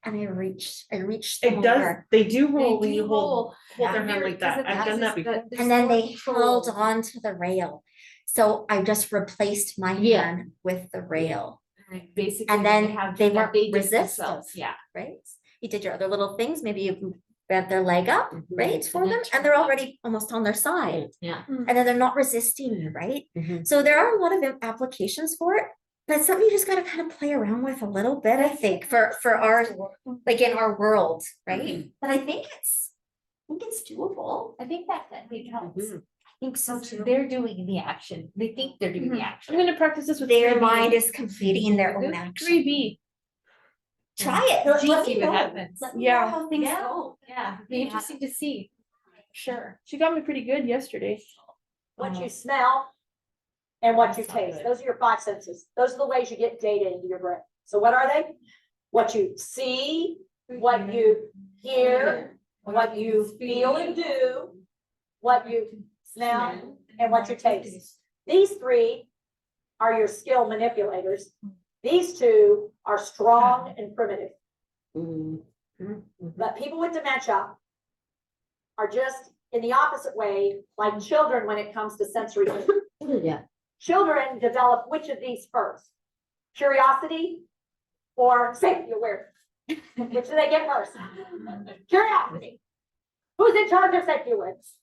and I reached them It does, over. they do roll when They you do hold roll. their Yeah. hand like that. I've done that before. And then they held on to the rail. So I just replaced my Yeah. hand with the rail, Basically. And then have they that weren't did resistive. themselves, Yeah. right? You did your other little things, maybe you bent their leg up, right, for And then them, and they're turn up. already almost on their side. Yeah. And then they're not resisting you, right? Mhm. So there are a lot of applications for it, but it's something you just gotta kind of play around with a little bit, I think, for our, like in our world, right? But I think it's doable. I think that big helps. Mhm. I think so too. They're doing the action. They think they're doing the I'm action. gonna practice this with Their 3B. mind is completing their own action. 3B. Try it. Let See me what know. happens. Let me know Yeah. how things Yeah. go. Yeah, it'd be interesting to see. Sure. She got me pretty good yesterday. What you smell and what you taste. Those are your five senses. Those are the ways you get data into your brain. So what are they? What you see, what you hear, what you feel and do, what you smell, and what you taste. These three are your skill manipulators. These two are strong and primitive. But people with dementia are just in the opposite way, like children when it comes to sensory. Yeah. Children develop which of these first? Curiosity or safety awareness? Which do they get first? Curiosity. Who's in charge of safety awareness?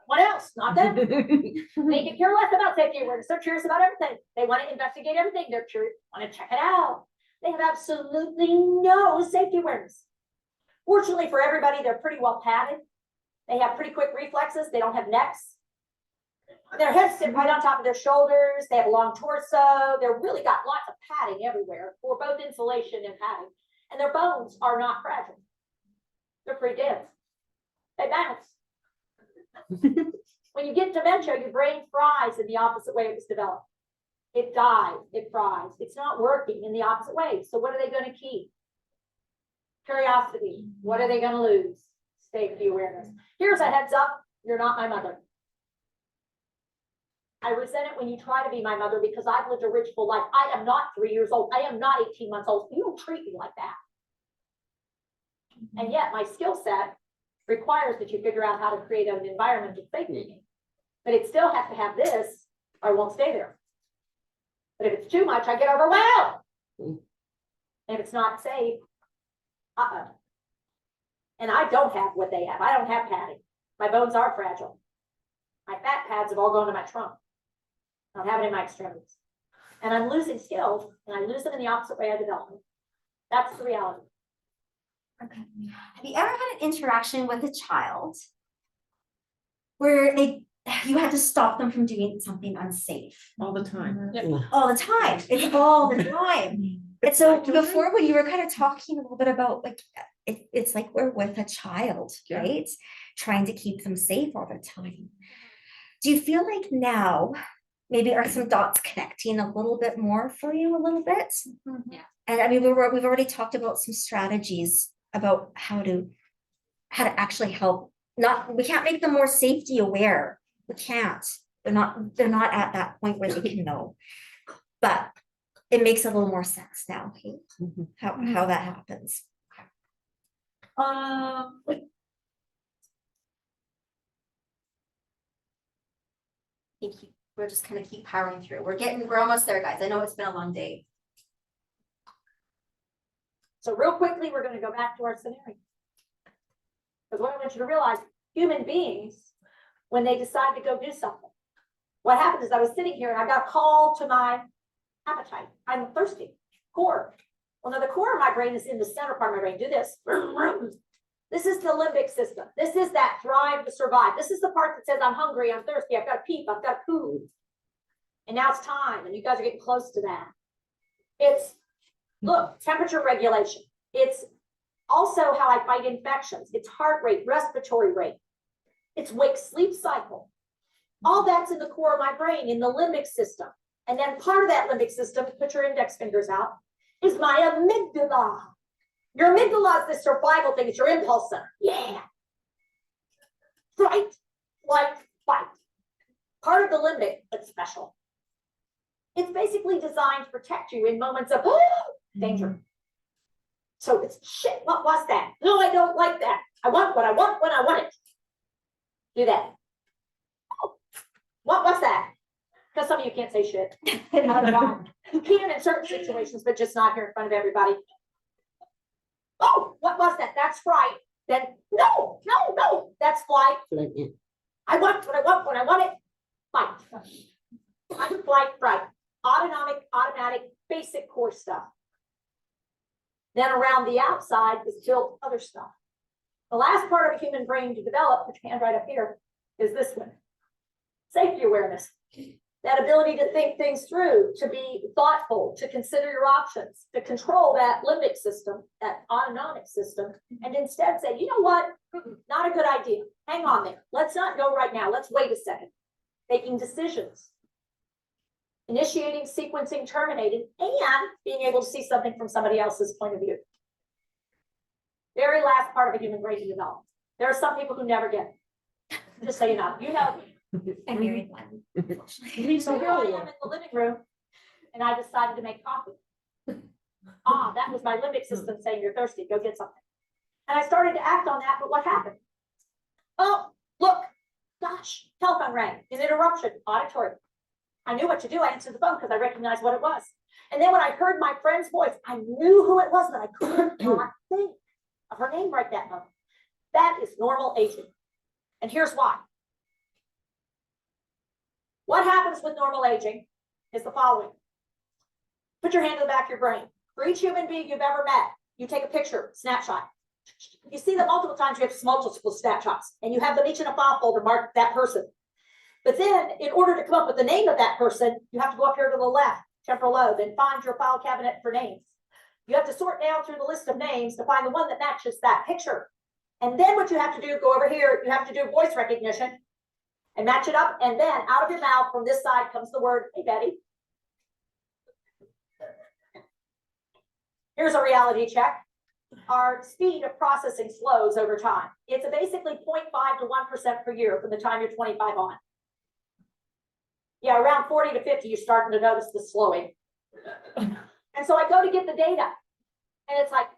What else? Not them. They can care less about safety awareness. They're curious about everything. They want to investigate everything. They're curious, want to check it out. They have absolutely no safety awareness. Fortunately for everybody, they're pretty well padded. They have pretty quick reflexes. They don't have necks. Their heads sit right on top of their shoulders. They have a long torso. They're really got lots of padding everywhere for both insulation and padding. And their bones are not fragile. They're pretty dense. They bounce. When you get dementia, your brain fries in the opposite way it was developed. It dies, it fries. It's not working in the opposite way. So what are they going to keep? Curiosity. What are they going to lose? Safety awareness. Here's a heads up. You're not my mother. I resent it when you try to be my mother because I've lived a rich full life. I am not 3 years old. I am not 18 months old. You don't treat me like that. And yet my skill set requires that you figure out how to create an environment of safety. But it still has to have this, or I won't stay there. But if it's too much, I get overwhelmed. And if it's not safe, and I don't have what they have. I don't have padding. My bones are fragile. My fat pads have all gone to my trunk. I don't have it in my extremities. And I'm losing skills, and I lose them in the opposite way I develop them. That's the reality. Okay. Have you ever had an interaction with a child where you had to stop them from doing something unsafe All the time. all the time? It's all the time. And so before, when you were kind of talking a little bit about like, it's like we're with a child, Yeah. right? Trying to keep them safe all the time. Do you feel like now maybe are some dots connecting a little bit more for you a little bit? Yeah. And I mean, we've already talked about some strategies about how to actually help. We can't make them more safety aware. We can't. They're not at that point where they can know. But it makes a little more sense now, okay? How that happens. We're just gonna keep powering through. We're almost there, guys. I know it's been a long day. So real quickly, we're gonna go back to our scenario. Because what I want you to realize, human beings, when they decide to go do something, what happened is I was sitting here and I got a call to my appetite. I'm thirsty, core. Well, now the core of my brain is in the center part of my brain. Do this. This is the limbic system. This is that thrive to survive. This is the part that says I'm hungry, I'm thirsty, I've got to peep, I've got food. And now it's time, and you guys are getting close to that. It's, look, temperature regulation. It's also how I fight infections. It's heart rate, respiratory rate. It's wake sleep cycle. All that's in the core of my brain, in the limbic system. And then part of that limbic system, put your index fingers out, is my amygdala. Your amygdala is the survival thing. It's your impulse center. Yeah. Fright, flight, fight. Part of the limbic, but special. It's basically designed to protect you in moments of danger. So it's shit, what was that? No, I don't like that. I want what I want when I want it. Do that. Oh, what was that? Because some of you can't say shit. You can in certain situations, but just not here in front of everybody. Oh, what was that? That's fright. Then no, that's flight. I want what I want when I want it. Fight. I'm flight, fright. Automatic, basic core stuff. Then around the outside is built other stuff. The last part of a human brain to develop, put your hand right up here, is this one. Safety awareness. That ability to think things through, to be thoughtful, to consider your options, to control that limbic system, that autonomic system, and instead say, you know what, not a good idea. Hang on there. Let's not go right now. Let's wait a second. Making decisions. Initiating, sequencing, terminating, and being able to see something from somebody else's point of view. Very last part of a human brain to develop. There are some people who never get it. Just so you know. You know. I married one. So here I am in the living room, and I decided to make coffee. That was my limbic system saying you're thirsty, go get something. And I started to act on that, but what happened? Oh, look, gosh, telephone rang, an interruption, auditory. I knew what to do. I answered the phone because I recognized what it was. And then when I heard my friend's voice, I knew who it was, but I could not think of her name right that moment. That is normal aging. And here's why. What happens with normal aging is the following. Put your hand in the back of your brain. For each human being you've ever met, you take a picture, snapshot. You see them multiple times, you have multiple snapshots, and you have them each in a file folder marked that person. But then, in order to come up with the name of that person, you have to go up here to the left, temporal lobe, and find your file cabinet for names. You have to sort down through the list of names to find the one that matches that picture. And then what you have to do, go over here, you have to do voice recognition and match it up. And then out of your mouth from this side comes the word, hey, Betty. Here's a reality check. Our speed of processing slows over time. It's basically 0.5 to 1% per year from the time you're 25 on. Yeah, around 40 to 50, you're starting to notice the slowing. And so I go to get the data, and it's like,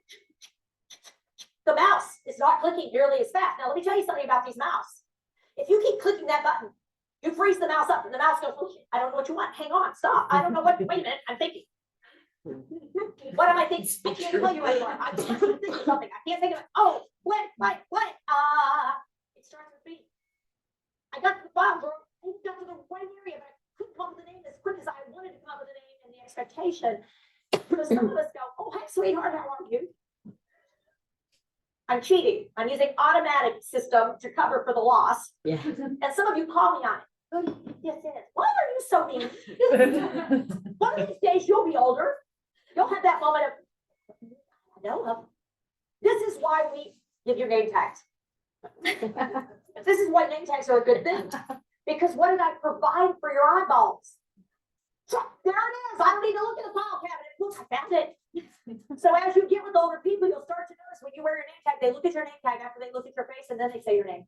the mouse is not clicking nearly as fast. Now, let me tell you something about these mouse. If you keep clicking that button, you freeze the mouse up, and the mouse goes, I don't know what you want. Hang on, stop. I don't know what, wait a minute, I'm thinking. What am I thinking? I can't tell you anymore. I'm thinking of something. I can't think of it. Oh, what? It starts with B. I got to the bottom, girl. I got to the right area, but I couldn't come up with the name of this expectation. Because some of us go, oh, hi, sweetheart, how are you? I'm cheating. I'm using automatic system to cover for the loss. Yeah. And some of you call me on it. Oh, yes, yes. Why are you so mean? One of these days you'll be older. You'll have that moment of, I know. This is why we give your name tags. This is why name tags are a good thing. Because what did I provide for your eyeballs? So there it is. I don't need to look in the file cabinet. Look, I found it. So as you get with older people, you'll start to notice when you wear your name tag, they look at your name tag after they look at your face and then they say your name.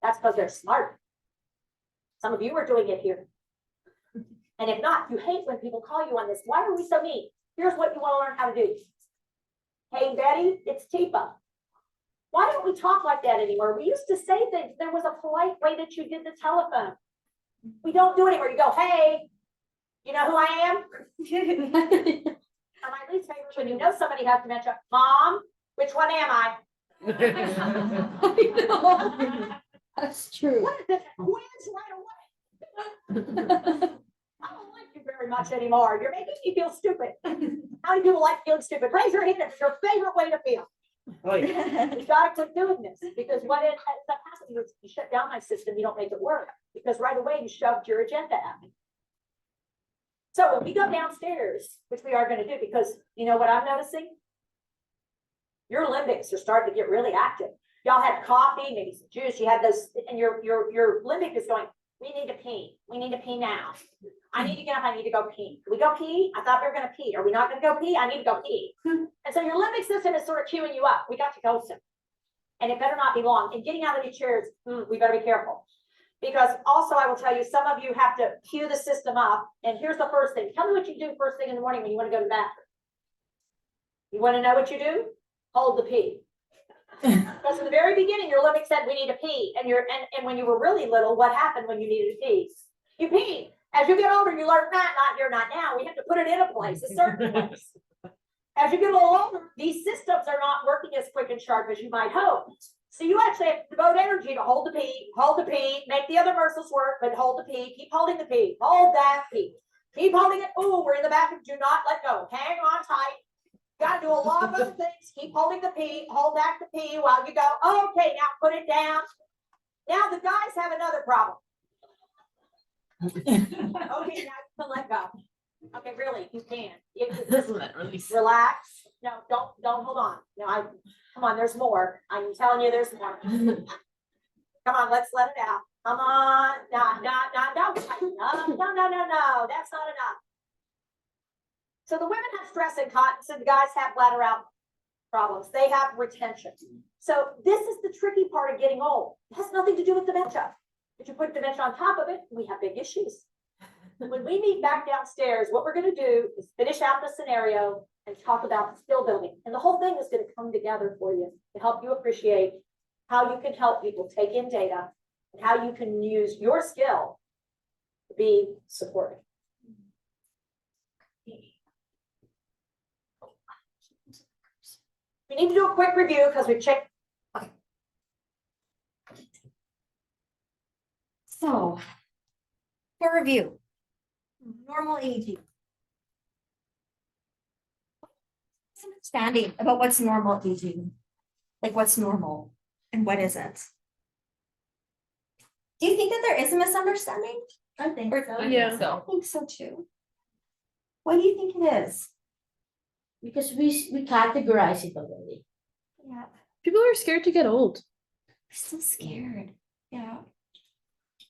That's because they're smart. Some of you are doing it here. And if not, you hate when people call you on this. Why are we so mean? Here's what you want to learn how to do. Hey, Betty, it's Tifa. Why don't we talk like that anymore? We used to say things. There was a polite way that you did the telephone. We don't do it anymore. You go, hey, you know who I am? And my least favorite when you know somebody has dementia. Mom, which one am I? That's true. What is it? Quiz right away. I don't like you very much anymore. You're making me feel stupid. How many people like feeling stupid? Raise your hand if it's your favorite way to feel. You gotta quit doing this because what it ends up happening is you shut down my system, you don't make it work because right away you shoved your agenda at me. So when we go downstairs, which we are gonna do, because you know what I'm noticing? Your limbics are starting to get really active. Y'all had coffee, maybe some juice, you had those, and your limbic is going, we need to pee. We need to pee now. I need to get up, I need to go pee. Can we go pee? I thought we were gonna pee. Are we not gonna go pee? I need to go pee. And so your limbic system is sort of queuing you up. We got to go soon. And it better not be long. And getting out of these chairs, we better be careful. Because also I will tell you, some of you have to cue the system up. And here's the first thing. Tell me what you do first thing in the morning when you want to go to the bathroom. You want to know what you do? Hold the pee. Because in the very beginning, your limbic said we need to pee. And when you were really little, what happened when you needed to pee? You peed. As you get older, you learn you're not now. We have to put it in a place, a certain place. As you get a little older, these systems are not working as quick and sharp as you might hope. So you actually have to devote energy to hold the pee, make the other muscles work, but hold the pee, keep holding the pee, hold that pee. Keep holding it. Oh, we're in the bathroom. Do not let go. Hang on tight. Got to do a lot of other things. Keep holding the pee, hold back the pee while you go. Okay, now put it down. Now the guys have another problem. Okay, now you can let go. Okay, really, you can. Relax. No, don't hold on. No, come on, there's more. I'm telling you, there's more. Come on, let's let it out. Come on. No, that's not enough. So the women have stress incontinence and the guys have bladder out problems. They have retention. So this is the tricky part of getting old. It has nothing to do with dementia. If you put dementia on top of it, we have big issues. When we meet back downstairs, what we're going to do is finish out the scenario and talk about skill building. And the whole thing is going to come together for you to help you appreciate how you can help people take in data and how you can use your skill to be supportive. We need to do a quick review because we've checked. Okay. So, for review, normal aging. Some understanding about what's normal aging, like what's normal and what isn't. Do you think that there is a misunderstanding? I think Or- so. Yeah. I think so too. What do you think it is? Because we categorize it already. Yeah, People are scared to get old. we're still scared. Yeah,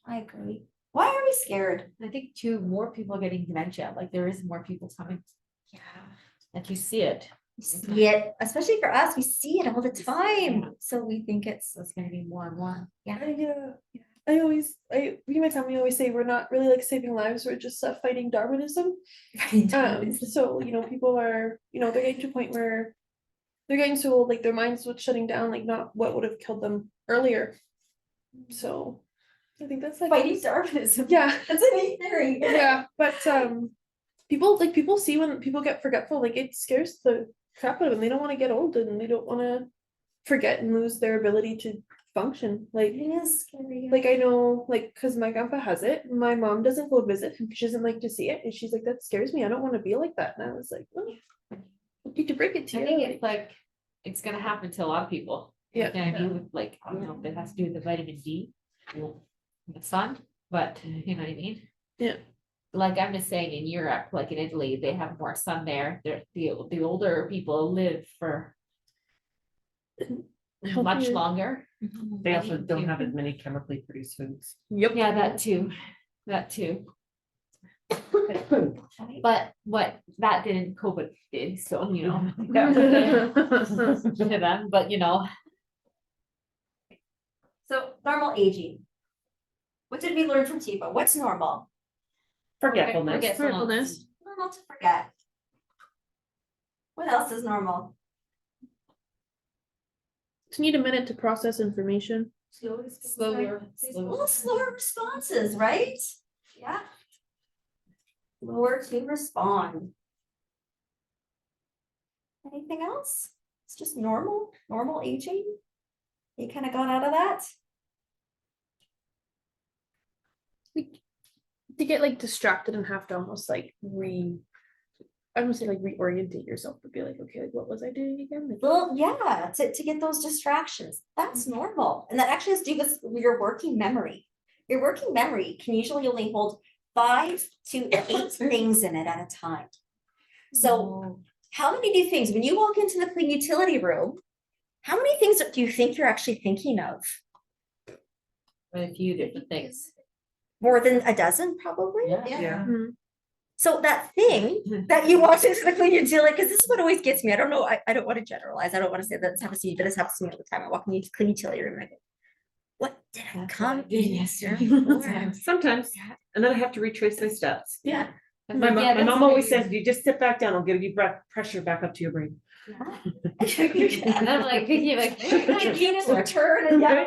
I agree. Why are we scared? I think too, more people are getting dementia, like there is more people coming, Yeah. like you see it. We see it, especially for us, we see it all the time. So we think it's Gonna be more and more. yeah. Me and my family always say we're not really like saving lives, we're just fighting Darwinism. So, people are, they're getting to a point where they're getting so old, like their minds was shutting down, like not what would have killed them earlier. So I think that's like, Fighting Darwinism. yeah, That's a neat theory. yeah, but people see when people get forgetful, like it scares the crap out of them. They don't want to get old and they don't want to forget and lose their ability to function. Like, It is scary. like I know, like, cause my grandpa has it. My mom doesn't go visit him. 'Cause she doesn't like to see it, and she's like, "That scares me. I don't want to be like that." And I was like, "Well, I need to break it to I you." think it's like, it's gonna happen to a lot of people. Yeah. You know what I mean, with, like, I don't know if it has to do with the vitamin D. The sun, but you know what I mean? Yeah. Like I'm just saying, in Europe, like in Italy, they have more sun there. The older people live for much Healthier. longer. They also don't have as many chemically produced foods. Yep. Yeah, that too, that too. But what that didn't, COVID did, so you know. To them, but you know, So normal aging. What did we learn from Tifa? What's normal? Forgetfulness. Forgetfulness. Normal to forget. What else is normal? Just need a minute to process information. slower. A little slower responses, right? Yeah. Slower to respond. Anything else? It's just normal aging. You kind of got out of that? To get like distracted and have to almost like I don't say like reorientate yourself, but be like, okay, like what was I doing again? Like, Well, yeah, to get those distractions, that's normal. And that actually has to do with your working memory. Your working memory can usually only hold 5 to 8 things in it at a time. So how many new things, when you walk into the clean utility room, how many things do you think you're actually thinking of? A few different things. More than a dozen, probably? Yeah. So that thing that you walked into the clean utility, because this is what always gets me. I don't know. I don't want to generalize. I don't want to say that this happens to you, but this happens to me all the time. I walk into the clean utility room and I go, what did I That's come what I did in yesterday. here for? Sometimes, and then I have to retrace my steps. Yeah. My mom always says, you just sit back down, I'll give you pressure back up to your brain. And I'm like, thinking like. Venus return and yeah.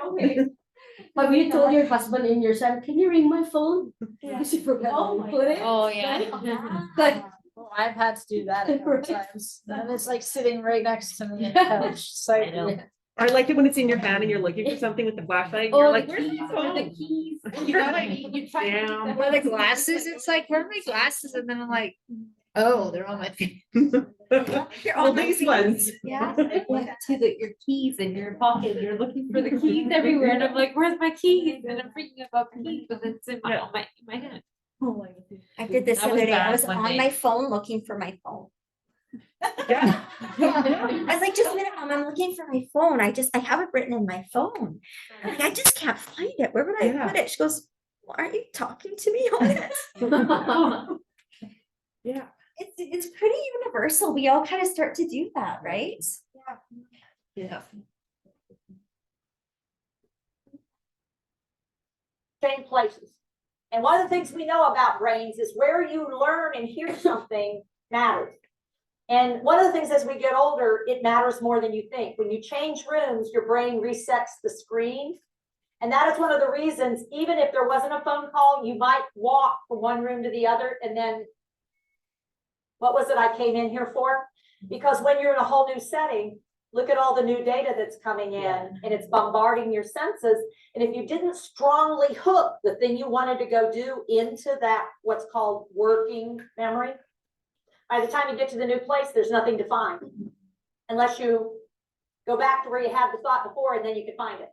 Have you told your husband and your son, can you ring my phone? Yeah. Because you forgot Oh to my put it. Oh, yeah. Like, Well, I've had to do that a couple Right. times, and it's like sitting right next to me on the couch, so. I know. I like it when it's in your hand and you're looking for something with the flashlight, and Oh, you're like, like, where's where's my the phone? keys? You know what I mean? You're trying to Yeah. keep Or the glasses, it's like, where are my glasses? And then I'm like, oh, they're on my face. Well, these ones. Yeah. Went to your keys in your pocket, you're looking for the keys everywhere, and I'm like, where's my keys? And I'm freaking about the keys, but it's in Yeah. my hand. I did this That the was other day. I bad was one on day. my phone looking for my phone. Yeah. I was like, just a minute, Mom, I'm looking for my phone. I have it written in my phone. I'm like, I just can't find it. Where would I Yeah. put it? She goes, well, aren't you talking to me on it? Yeah. It's pretty universal. We all kind of start to do that, right? Yeah. Same places. And one of the things we know about brains is where you learn and hear something matters. And one of the things as we get older, it matters more than you think. When you change rooms, your brain resets the screen. And that is one of the reasons, even if there wasn't a phone call, you might walk from one room to the other and then, what was it I came in here for? Because when you're in a whole new setting, look at all the new data that's coming in and it's bombarding your senses. And if you didn't strongly hook the thing you wanted to go do into that, what's called working memory, by the time you get to the new place, there's nothing to find. Unless you go back to where you had the thought before and then you can find it.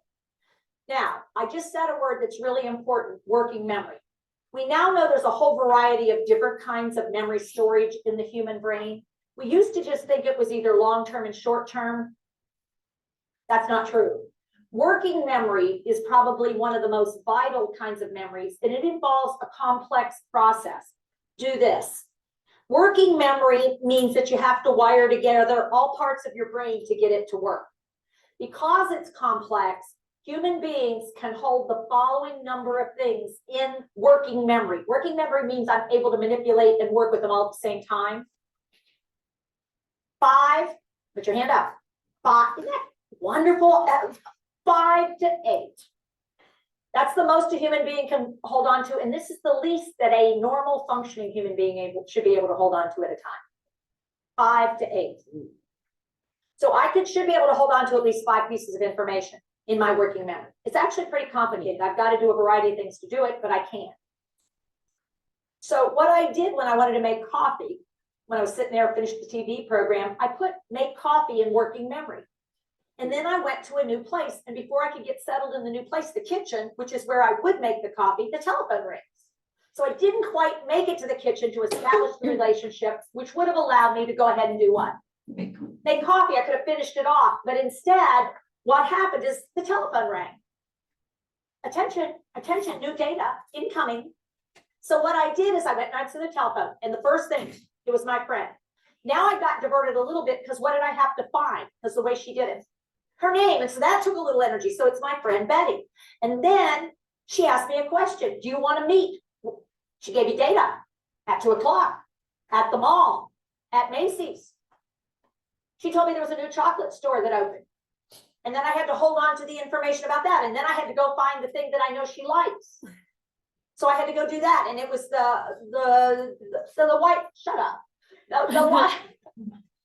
Now, I just said a word that's really important, working memory. We now know there's a whole variety of different kinds of memory storage in the human brain. We used to just think it was either long-term and short-term. That's not true. Working memory is probably one of the most vital kinds of memories, and it involves a complex process. Do this. Working memory means that you have to wire together all parts of your brain to get it to work. Because it's complex, human beings can hold the following number of things in working memory. Working memory means I'm able to manipulate and work with them all at the same time. 5, put your hand up. 5, isn't that wonderful? 5 to 8. That's the most a human being can hold on to, and this is the least that a normal functioning human being should be able to hold on to at a time. 5 to 8. So I should be able to hold on to at least 5 pieces of information. in my working memory. It's actually pretty complicated. I've got to do a variety of things to do it, but I can. So what I did when I wanted to make coffee, when I was sitting there, finished the TV program, I put make coffee in working memory. And then I went to a new place. And before I could get settled in the new place, the kitchen, which is where I would make the coffee, the telephone rings. So I didn't quite make it to the kitchen to establish the relationship, which would have allowed me to go ahead and do what? Make coffee. I could have finished it off. But instead, what happened is the telephone rang. Attention, attention, new data incoming. So what I did is I went and answered the telephone. And the first thing, it was my friend. Now I got diverted a little bit because what did I have to find? Because the way she did it. Her name. And so that took a little energy. So it's my friend Betty. And then she asked me a question. Do you want to meet? She gave me data at 2 o'clock, at the mall, at Macy's. She told me there was a new chocolate store that opened. And then I had to hold on to the information about that. And then I had to go find the thing that I know she likes. So I had to go do that. And it was the white, shut up. The white.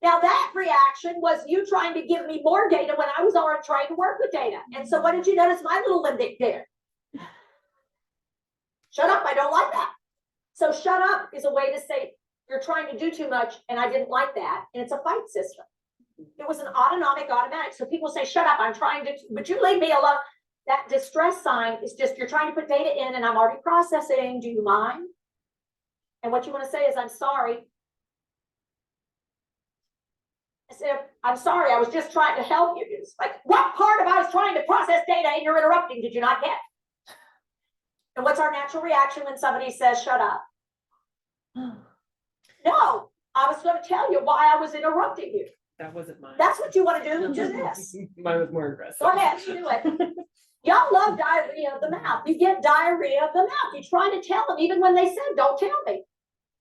Now that reaction was you trying to give me more data when I was already trying to work with data. And so what did you notice my little limbic did? Shut up, I don't like that. So shut up is a way to say you're trying to do too much and I didn't like that. And it's a fight system. It was an autonomic automatic. So people say, shut up, I'm trying to, but you leave me alone. That distress sign is just, you're trying to put data in and I'm already processing. Do you mind? And what you want to say is, I'm sorry. I said, I'm sorry, I was just trying to help you. It's like, what part of I was trying to process data and you're interrupting did you not get? And what's our natural reaction when somebody says, shut up? No, I was going to tell you why I was interrupting you. That wasn't mine. That's what you want to do. Do this. Mine was more aggressive. Go ahead, do it. Y'all love diarrhea of the mouth. You get diarrhea of the mouth. You try to tell them, even when they said, don't tell me.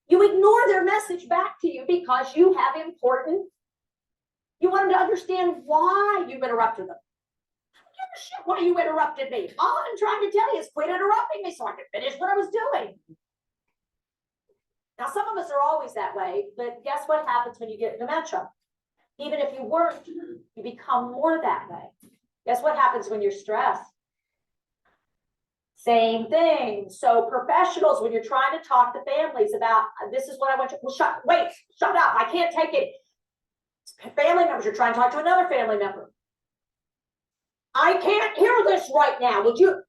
You ignore their message back to you because you have important. You want them to understand why you interrupted them. I don't give a shit why you interrupted me. All I'm trying to tell you is quit interrupting me so I can finish what I was doing. Now, some of us are always that way, but guess what happens when you get dementia? Even if you weren't, you become more that way. Guess what happens when you're stressed? Same thing. So professionals, when you're trying to talk to families about, this is what I want you, well, shut up. I can't take it. Family members, you're trying to talk to another family member. I can't hear this right now. Would you,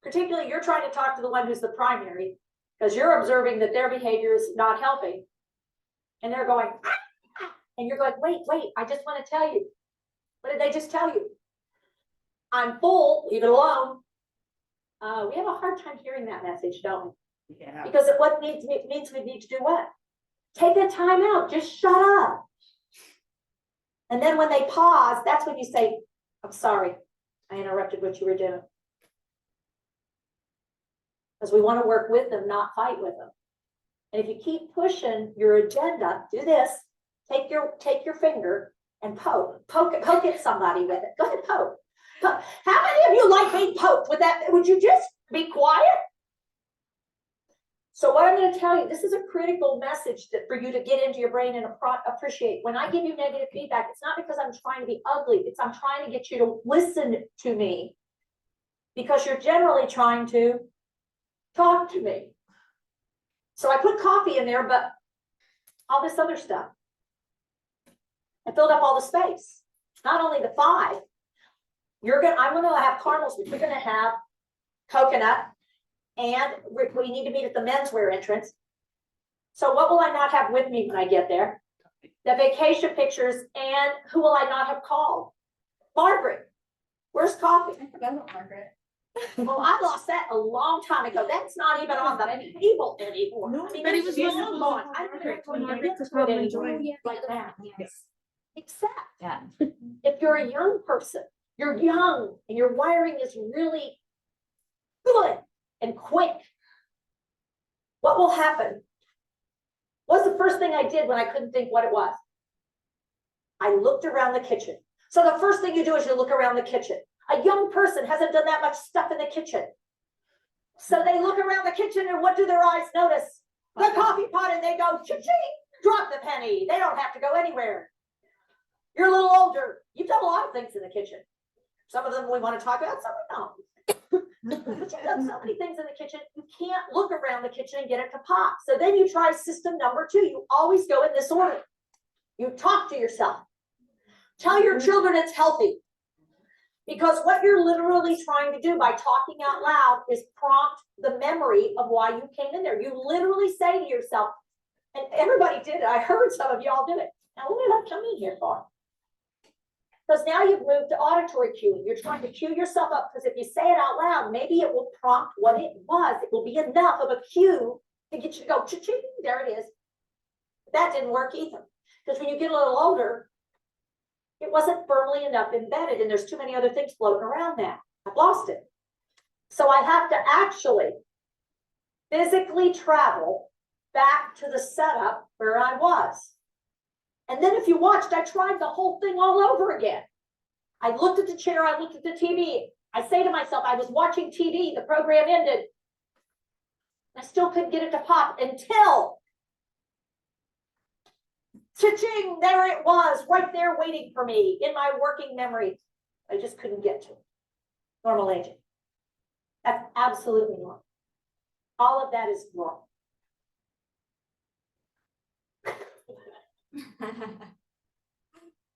particularly you're trying to talk to the one who's the primary, because you're observing that their behavior is not helping. And they're going, and you're going, wait, I just want to tell you. What did they just tell you? I'm full, leave it alone. We have a hard time hearing that message, don't we? Yeah. Because it means we need to do what? Take a time out, just shut up. And then when they pause, that's when you say, I'm sorry, I interrupted what you were doing. Because we want to work with them, not fight with them. And if you keep pushing your agenda, do this, take your finger and poke at somebody with it. Go ahead, poke. How many of you like being poked with that? Would you just be quiet? So what I'm going to tell you, this is a critical message that for you to get into your brain and appreciate. When I give you negative feedback, it's not because I'm trying to be ugly. It's I'm trying to get you to listen to me because you're generally trying to talk to me. So I put coffee in there, but all this other stuff. I filled up all the space. Not only the 5. I'm going to have caramels, which we're going to have coconut, and we need to meet at the menswear entrance. So what will I not have with me when I get there? The vacation pictures, and who will I not have called? Margaret. Where's coffee? I forgot about Margaret. Well, I lost that a long time ago. That's not even on the table anymore. No, I mean, but it it's was long useful. gone. I don't Margaret, know when if Margaret it's was good probably anymore enjoying like that. Yes. Except Yeah. if you're a young person, you're young and your wiring is really good and quick. What will happen? What's the first thing I did when I couldn't think what it was? I looked around the kitchen. So the first thing you do is you look around the kitchen. A young person hasn't done that much stuff in the kitchen. So they look around the kitchen and what do their eyes notice? The coffee pot, and they go, cha-ching, drop the penny. They don't have to go anywhere. You're a little older. You've done a lot of things in the kitchen. Some of them we want to talk about, some we don't. But you've done so many things in the kitchen, you can't look around the kitchen and get it to pop. So then you try system number 2. You always go in this order. You talk to yourself. Tell your children it's healthy. Because what you're literally trying to do by talking out loud is prompt the memory of why you came in there. You literally say to yourself, and everybody did it. I heard some of y'all did it. Now, what did I come in here for? Because now you've moved to auditory cueing. You're trying to cue yourself up, because if you say it out loud, maybe it will prompt what it was. It will be enough of a cue to get you to go, cha-ching, there it is. That didn't work either. Because when you get a little older, it wasn't firmly enough embedded, and there's too many other things floating around now. I've lost it. So I have to actually physically travel back to the setup where I was. And then if you watched, I tried the whole thing all over again. I looked at the chair, I looked at the TV. I say to myself, I was watching TV, the program ended. I still couldn't get it to pop until cha-ching, there it was, right there waiting for me in my working memory. I just couldn't get to it. Normal aging. That's absolutely normal. All of that is normal.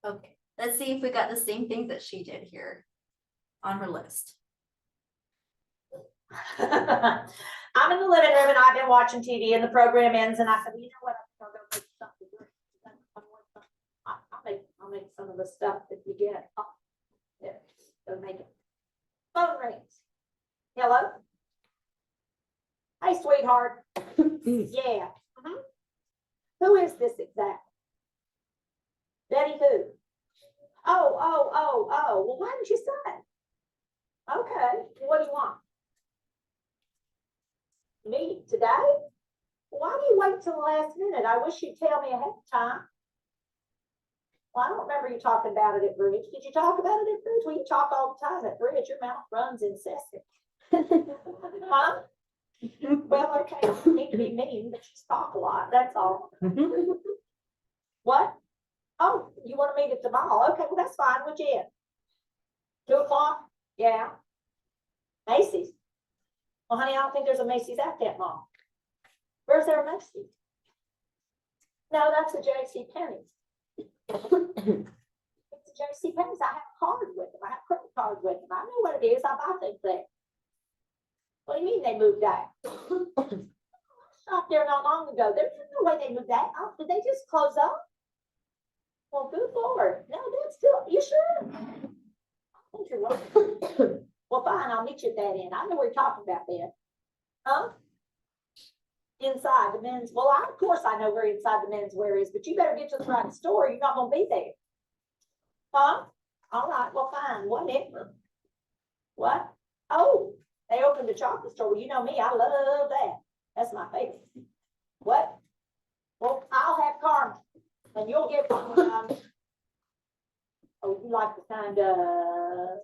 Okay, let's see if we got the same things that she did here on her list. I'm in the living room and I've been watching TV and the program ends and I said, well, you know what? I'm gonna go make something. I'll make some of the stuff that you get. Yeah, go make it. Phone rings. Hello? Hey, sweetheart. Yeah. Who is this exactly? Betty who? Oh. Well, why didn't you say? Okay. What do you want? Me today? Why do you wait till the last minute? I wish you'd tell me ahead of time. Well, I don't remember you talking about it at Bridge. Did you talk about it at Bridge? Well, you talk all the time at Bridge. Your mouth runs incessant. Huh? Well, okay, I don't need to be mean, but you talk a lot. That's all. What? Oh, you want to meet at the mall? Okay, well, that's fine. What you in? 2 o'clock? Yeah. Macy's. Well, honey, I don't think there's a Macy's at that mall. Where's there a Macy's? No, that's a J.C. Penney's. It's a J.C. Penney's. I have a card with them. I have a credit card with them. I know what it is. I buy things there. What do you mean they moved out? I stopped there not long ago. There's no way they moved out. Oh, did they just close up? Well, good Lord. No, that's still, you sure? I think you're right. Well, fine, I'll meet you at that end. I know what you're talking about then. Huh? Inside the men's, well, of course I know where inside the men's wear is, but you better get to the right store. You're not going to be there. Huh? All right, well, fine, whatever. What? Oh, they opened a chocolate store. Well, you know me, I love that. That's my favorite. What? Well, I'll have caramel, and you'll get one. Oh, you like the kind of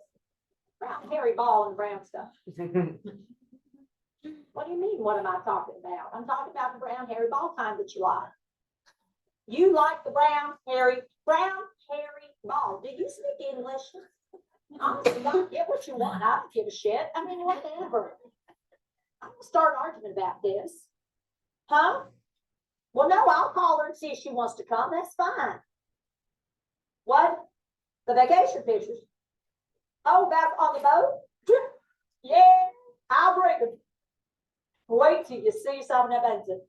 brown hairy ball and brown stuff. What do you mean? What am I talking about? I'm talking about the brown hairy ball kind that you like. You like the brown hairy ball. Do you speak English? Honestly, don't get what you want. I don't give a shit. I mean, whatever. I'm gonna start an argument about this. Huh? Well, no, I'll call her and see if she wants to come. That's fine. What? The vacation pictures. Oh, back on the boat? Yeah, I'll bring them. Wait till you see something about it.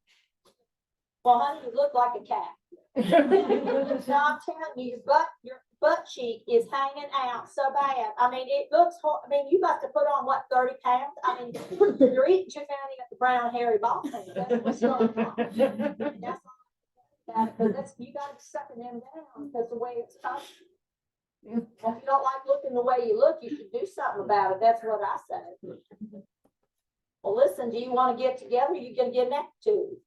Well, honey, you look like a cat. No, I'm telling you, your butt cheek is hanging out so bad. I mean, it looks, I mean, you must have put on, what, 30 pounds? I mean, you're eating too many of the brown hairy ball thing. That's what's going on. That's all. Because that's, you got to suck them down because the way it's touched. If you don't like looking the way you look, you should do something about it. That's what I say. Well, listen, do you want to get together? You're going to get next to.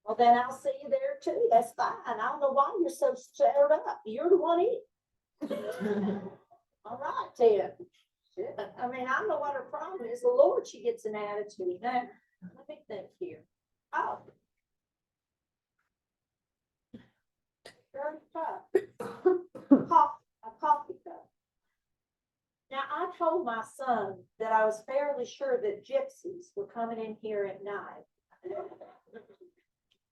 Well, then I'll see you there too. That's fine. I don't know why you're so stirred up. You're the one eating. All right, then. Shit. I mean, I don't know what her problem is. The Lord, she gets an attitude. Now, let me think here. Oh. Coffee, a coffee Now, I told my son that I was fairly sure that gypsies were coming in here at night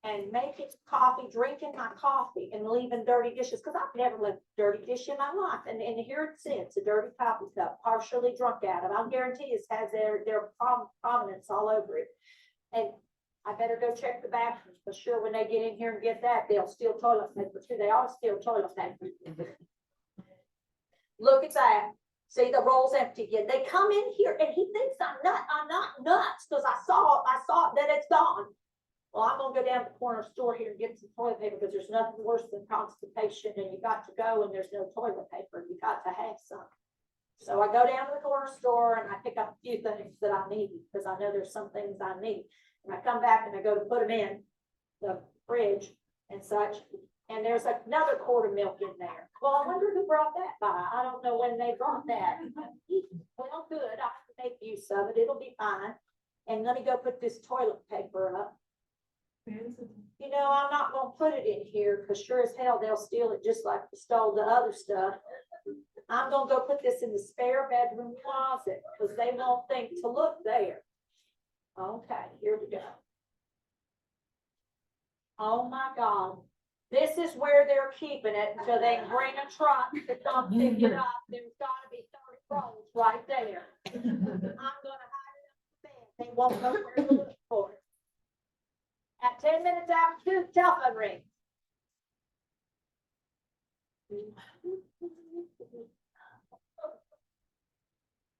and making coffee, drinking my coffee and leaving dirty dishes, because I've never left dirty dish in my life. And here it sits, a dirty coffee cup, partially drunk out of. I'll guarantee it has their provenance all over it. And I better go check the bathrooms, for sure when they get in here and get that, they'll steal toilet paper too. They always steal toilet paper. Look at that. See, the roll's empty again. They come in here and he thinks I'm not nuts because I saw that it's gone. Well, I'm gonna go down to the corner store here and get some toilet paper because there's nothing worse than constipation and you got to go and there's no toilet paper. You got to have some. So I go down to the corner store and I pick up a few things that I need because I know there's some things I need. And I come back and I go to put them in the fridge and such. And there's another quart of milk in there. Well, I wonder who brought that by. I don't know when they brought that. Well, good. I can make use of it. It'll be fine. And let me go put this toilet paper up. You know, I'm not gonna put it in here because sure as hell they'll steal it just like they stole the other stuff. I'm gonna go put this in the spare bedroom closet because they won't think to look there. Okay, here we go. Oh my God. This is where they're keeping it until they bring a truck to come pick it up. There's gotta be 30 rolls right there. I'm gonna hide it up the bed. They won't know where to look for it. At 10 minutes after 2, telephone rings.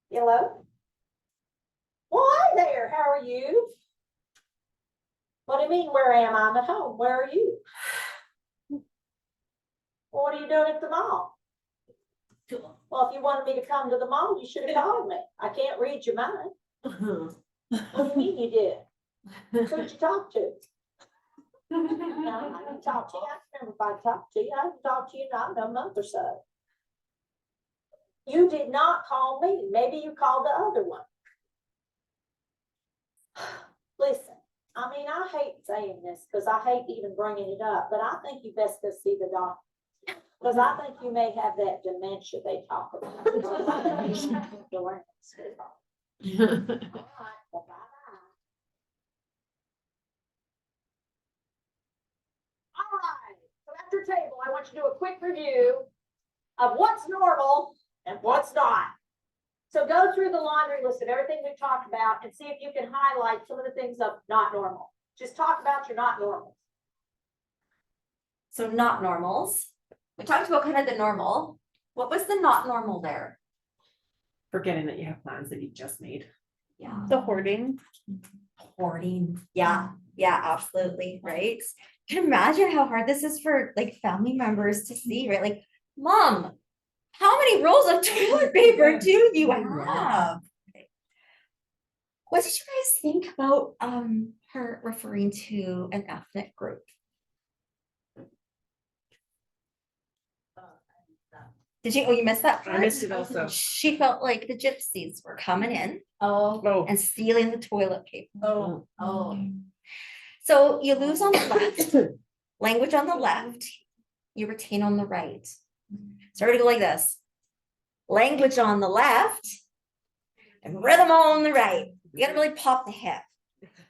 Hello? Well, hi there. How are you? What do you mean, where am I? I'm at home. Where are you? What are you doing at the mall? Well, if you wanted me to come to the mall, you should have called me. I can't read your mind. What do you mean you did? Who'd you talk to? No, I didn't talk to you. I remember if I talked to you. I haven't talked to you in a month or so. You did not call me. Maybe you called the other one. Listen, I mean, I hate saying this because I hate even bringing it up, but I think you best go see the doctor. Because I think you may have that dementia they talk about. All right, well, bye-bye. All right, so at your table, I want you to do a quick review of what's normal and what's not. So go through the laundry list of everything we've talked about and see if you can highlight some of the things of not normal. Just talk about your not normals. So not normals. We talked about kind of the normal. What was the not normal there? Forgetting that you have plans that you just made. Yeah. The hoarding. Hoarding. Yeah. Yeah, absolutely. Right. Can you imagine how hard this is for like family members to see, right? Like, Mom, how many rolls of toilet paper do you have? What did you guys think about her referring to an ethnic group? Did you, oh, you missed that I part? missed it also. She felt like the gypsies were coming in Oh. and stealing the toilet paper. Oh. So you lose on the left, language on the left, you retain on the right. So we're gonna go like this. Language on the left and rhythm on the right. You gotta really pop the hip.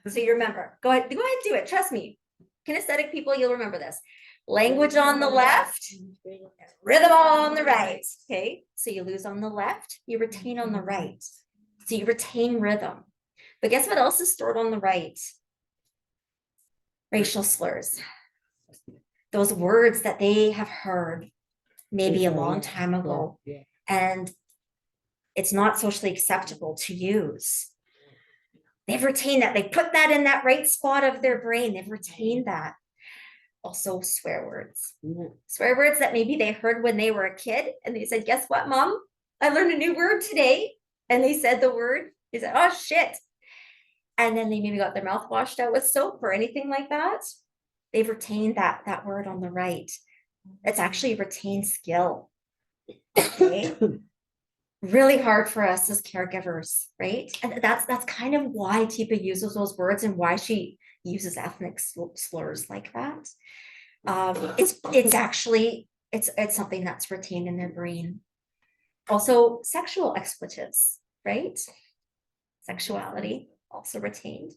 So you remember, go ahead and do it. Trust me. Kinesthetic people, you'll remember this. Language on the left, rhythm on the right. Okay, so you lose on the left, you retain on the right. So you retain rhythm. But guess what else is stored on the right? Racial slurs. Those words that they have heard maybe a long time ago. And it's not socially acceptable to use. They've retained that. They put that in that right spot of their brain. They've retained that. Also swear words. Swear words that maybe they heard when they were a kid and they said, guess what, Mom? I learned a new word today. And they said the word. They said, oh shit. And then they maybe got their mouth washed out with soap or anything like that. They've retained that word on the right. It's actually a retained skill. Okay? Really hard for us as caregivers, right? And that's kind of why Teepa uses those words and why she uses ethnic slurs like that. It's actually, it's something that's retained in their brain. Also sexual expletives, right? Sexuality also retained.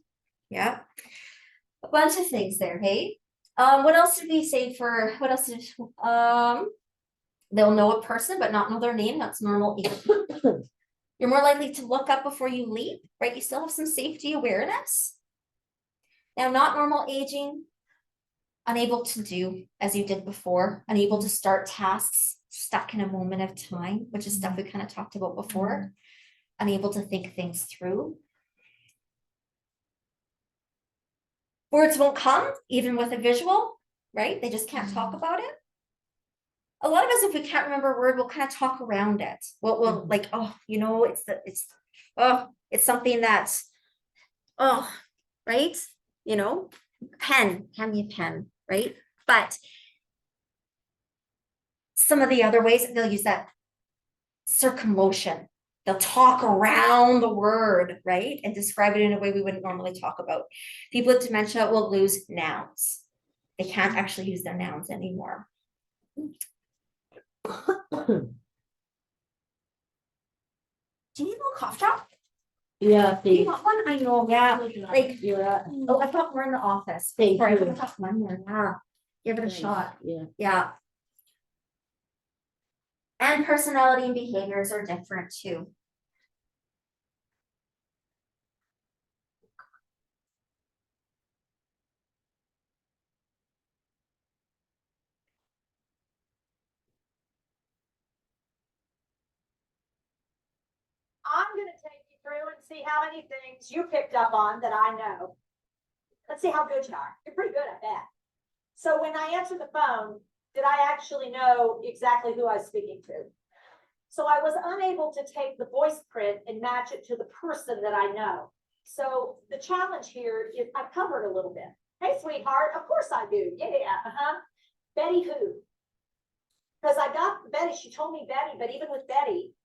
Yeah. A bunch of things there, hey? What else did we say for, what else did, they'll know a person but not know their name. That's normal. You're more likely to look up before you leap, right? You still have some safety awareness. Now, not normal aging, unable to do as you did before, unable to start tasks, stuck in a moment of time, which is stuff we kind of talked about before, unable to think things through. Words won't come, even with a visual, right? They just can't talk about it. A lot of us, if we can't remember a word, we'll kind of talk around it. We'll like, oh, you know, it's something that's, oh, right? You know, pen, hand me a pen, right? But some of the other ways, they'll use that circumlocution. They'll talk around the word, right? And describe it in a way we wouldn't normally talk about. People with dementia will lose nouns. They can't actually use their nouns anymore. Do you need a little cough drop? Yeah, Do you thank, want one? I know, yeah, like, yeah, oh, I thought we're in the office. Thank Sorry, I you. put a one there, yeah. Give it a thanks, shot, yeah. yeah. And personality and behaviors are different too. I'm gonna take you through and see how many things you picked up on that I know. Let's see how good you are. You're pretty good at that. So when I answered the phone, did I actually know exactly who I was speaking to? So I was unable to take the voice print and match it to the person that I know. So the challenge here is I covered a little bit. Hey, sweetheart, of course I do. Yeah, Betty who? Because I got Betty, she told me Betty, but even with Betty,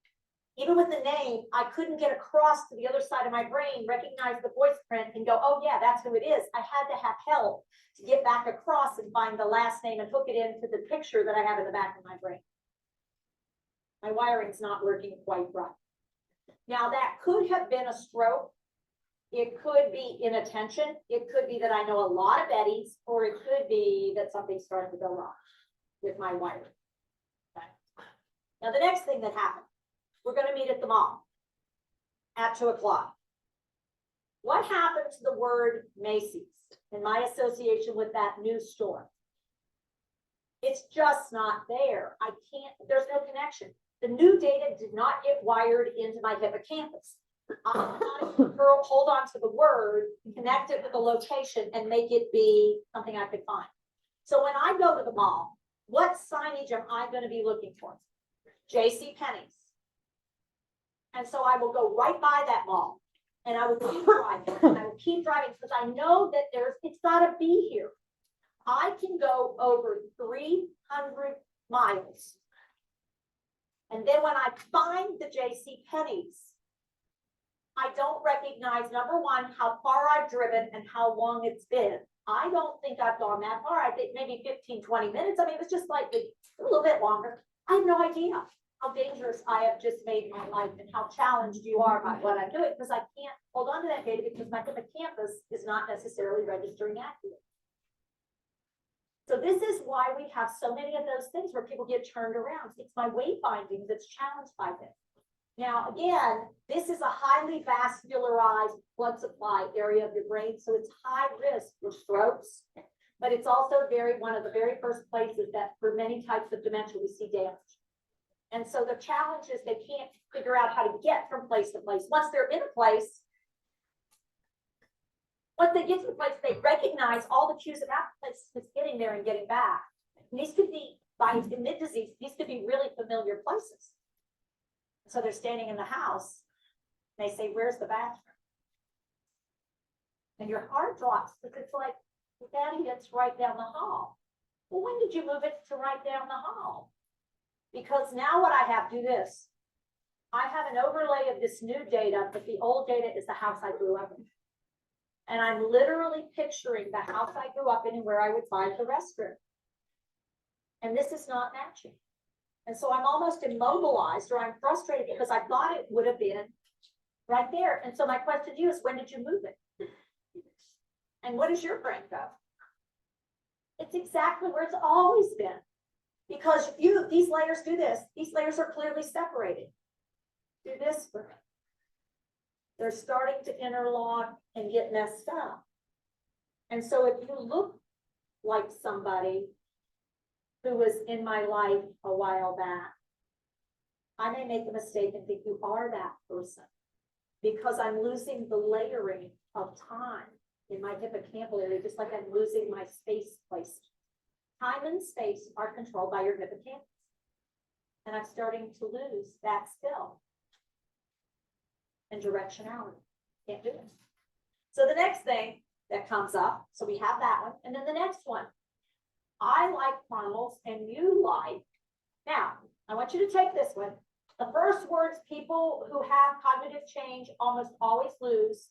even with the name, I couldn't get across to the other side of my brain, recognize the voice print and go, oh yeah, that's who it is. I had to have help to get back across and find the last name and hook it into the picture that I have in the back of my brain. My wiring's not working quite right. Now that could have been a stroke. It could be inattention. It could be that I know a lot of Bettys, or it could be that something's starting to go wrong with my wiring. Okay. Now the next thing that happened, we're going to meet at the mall at 2 o'clock. What happened to the word Macy's and my association with that new store? It's just not there. I can't, there's no connection. The new data did not get wired into my hippocampus. I'm not able to hold on to the word, connect it with the location, and make it be something I could find. So when I go to the mall, what signage am I going to be looking for? J.C. Penney's. And so I will go right by that mall, and I will keep driving, and I will keep driving because I know that it's got to be here. I can go over 300 miles. And then when I find the J.C. Penney's, I don't recognize, number one, how far I've driven and how long it's been. I don't think I've gone that far. I think maybe 15, 20 minutes. I mean, it was just like a little bit longer. I have no idea how dangerous I have just made my life and how challenged you are by what I'm doing, because I can't hold on to that data because my hippocampus is not necessarily registering accurately. So this is why we have so many of those things where people get turned around. It's my wayfinding that's challenged by this. Now, again, this is a highly vascularized blood supply area of your brain, so it's high risk for strokes, but it's also one of the very first places that for many types of dementia we see damage. And so the challenge is they can't figure out how to get from place to place. Once they're in a place, once they get to the place, they recognize all the cues about the place is getting there and getting back. And these could be, by mid-disease, these could be really familiar places. So they're standing in the house, and they say, where's the bathroom? And your heart drops because it's like, Daddy, it's right down the hall. Well, when did you move it to right down the hall? Because now what I have, do this. I have an overlay of this new data, but the old data is the house I grew up in. And I'm literally picturing the house I grew up in and where I would find the restroom. And this is not matching. And so I'm almost immobilized or I'm frustrated because I thought it would have been right there. And so my question to you is, when did you move it? And what is your brain go? It's exactly where it's always been. Because these layers do this. These layers are clearly separated. Do this for me. They're starting to interlock and get messed up. And so if you look like somebody who was in my life a while back, I may make a mistake and think you are that person because I'm losing the layering of time in my hippocampal area, just like I'm losing my space place. Time and space are controlled by your hippocampus. And I'm starting to lose that skill and directionality. Can't do it. So the next thing that comes up, so we have that one, and then the next one. I like funnels and you like. Now, I want you to take this one. The first words people who have cognitive change almost always lose.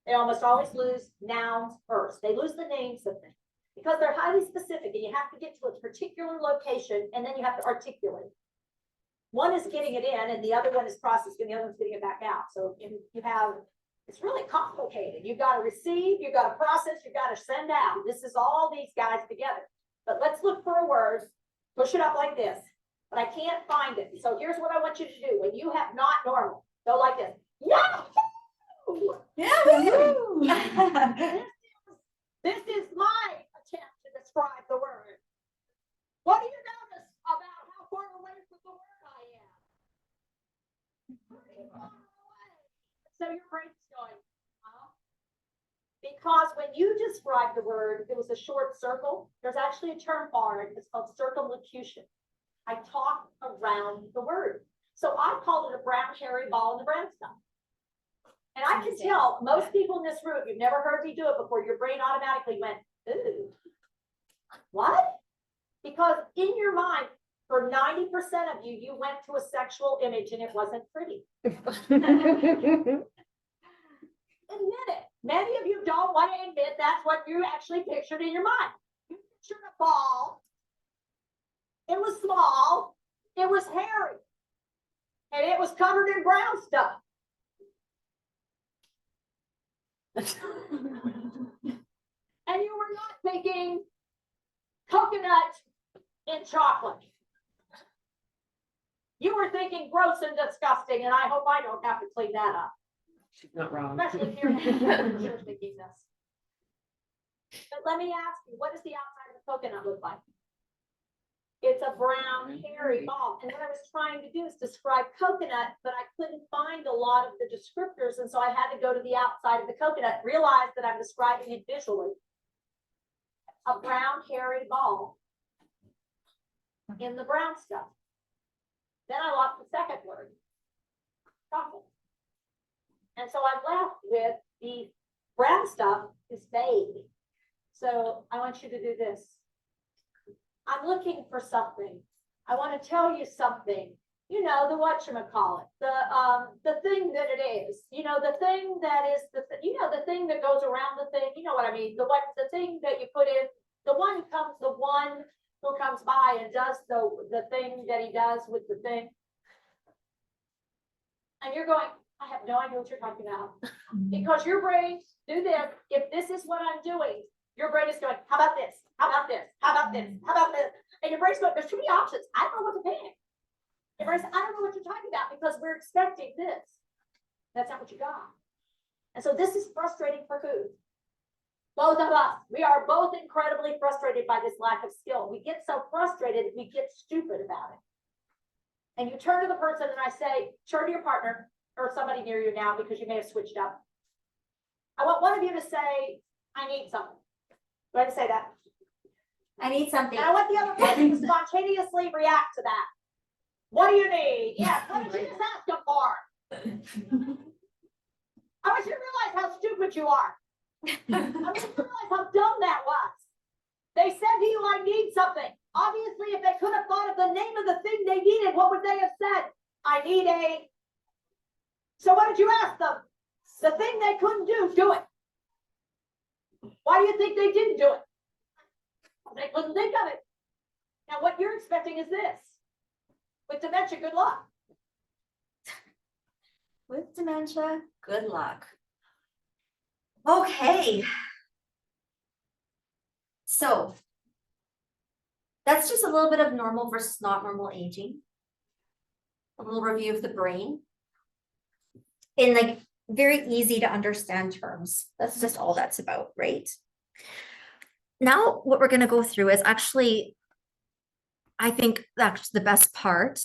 They almost always lose nouns first. They lose the names of things because they're highly specific and you have to get to a particular location and then you have to articulate. One is getting it in and the other one is processing, the other one's getting it back out. So you have, it's really complicated. You've got to receive, you've got to process, you've got to send out. This is all these guys together. But let's look for a word, push it up like this, but I can't find it. So here's what I want you to do. When you have not normal, go like this. Yahoo! This is my attempt to describe the word. What do you notice about how far away from the word I am? Pretty far away. So your brain's going, because when you describe the word, it was a short circle. There's actually a term for it. It's called circumlocution. I talk around the word. So I called it a brown hairy ball in the brown stuff. And I can tell most people in this room, you've never heard me do it before, your brain automatically went, ooh, what? Because in your mind, for 90% of you, you went to a sexual image and it wasn't pretty. Admit it. Many of you don't want to admit that's what you actually pictured in your mind. You pictured a ball. It was small. It was hairy. And it was covered in brown stuff. And you were not thinking coconut in chocolate. You were thinking gross and disgusting, and I hope I don't have to clean that up. She's not wrong. Especially if you're thinking this. But let me ask you, what does the outside of the coconut look like? It's a brown, hairy ball. And what I was trying to do is describe coconut, but I couldn't find a lot of the descriptors. And so I had to go to the outside of the coconut, realize that I'm describing it visually. A brown, hairy ball in the brown stuff. Then I lost the second word, chocolate. And so I'm left with the brown stuff is vague. So I want you to do this. I'm looking for something. I want to tell you something. You know, the whatchamacallit, the thing that it is, you know, the thing that is the thing that goes around the thing, you know what I mean? The thing that you put in, the one who comes by and does the thing that he does with the thing. And you're going, I have no idea what you're talking about. Because your brain, do this, if this is what I'm doing, your brain is going, how about this? How about this? How about this? How about this? And your brain's going, there's too many options. I don't know what to pick. Your brain's, I don't know what you're talking about because we're expecting this. That's not what you got. And so this is frustrating for who? Both of us. We are both incredibly frustrated by this lack of skill. We get so frustrated, we get stupid about it. And you turn to the person and I say, turn to your partner or somebody near you now because you may have switched up. I want one of you to say, I need something. Go ahead and say that. I need something. And I want the other person to spontaneously react to that. What do you need? Yeah, what did you just ask them for? I want you to realize how stupid you are. I want you to realize how dumb that was. They said to you, I need something. Obviously, if they could have thought of the name of the thing they needed, what would they have said? I need a. So what did you ask them? The thing they couldn't do it. Why do you think they didn't do it? They couldn't think of it. Now, what you're expecting is this. With dementia, good luck. With dementia, good luck. Okay. So that's just a little bit of normal versus not normal aging. A little review of the brain. In like very easy to understand terms. That's just all that's about, right? Now, what we're going to go through is actually, I think that's the best part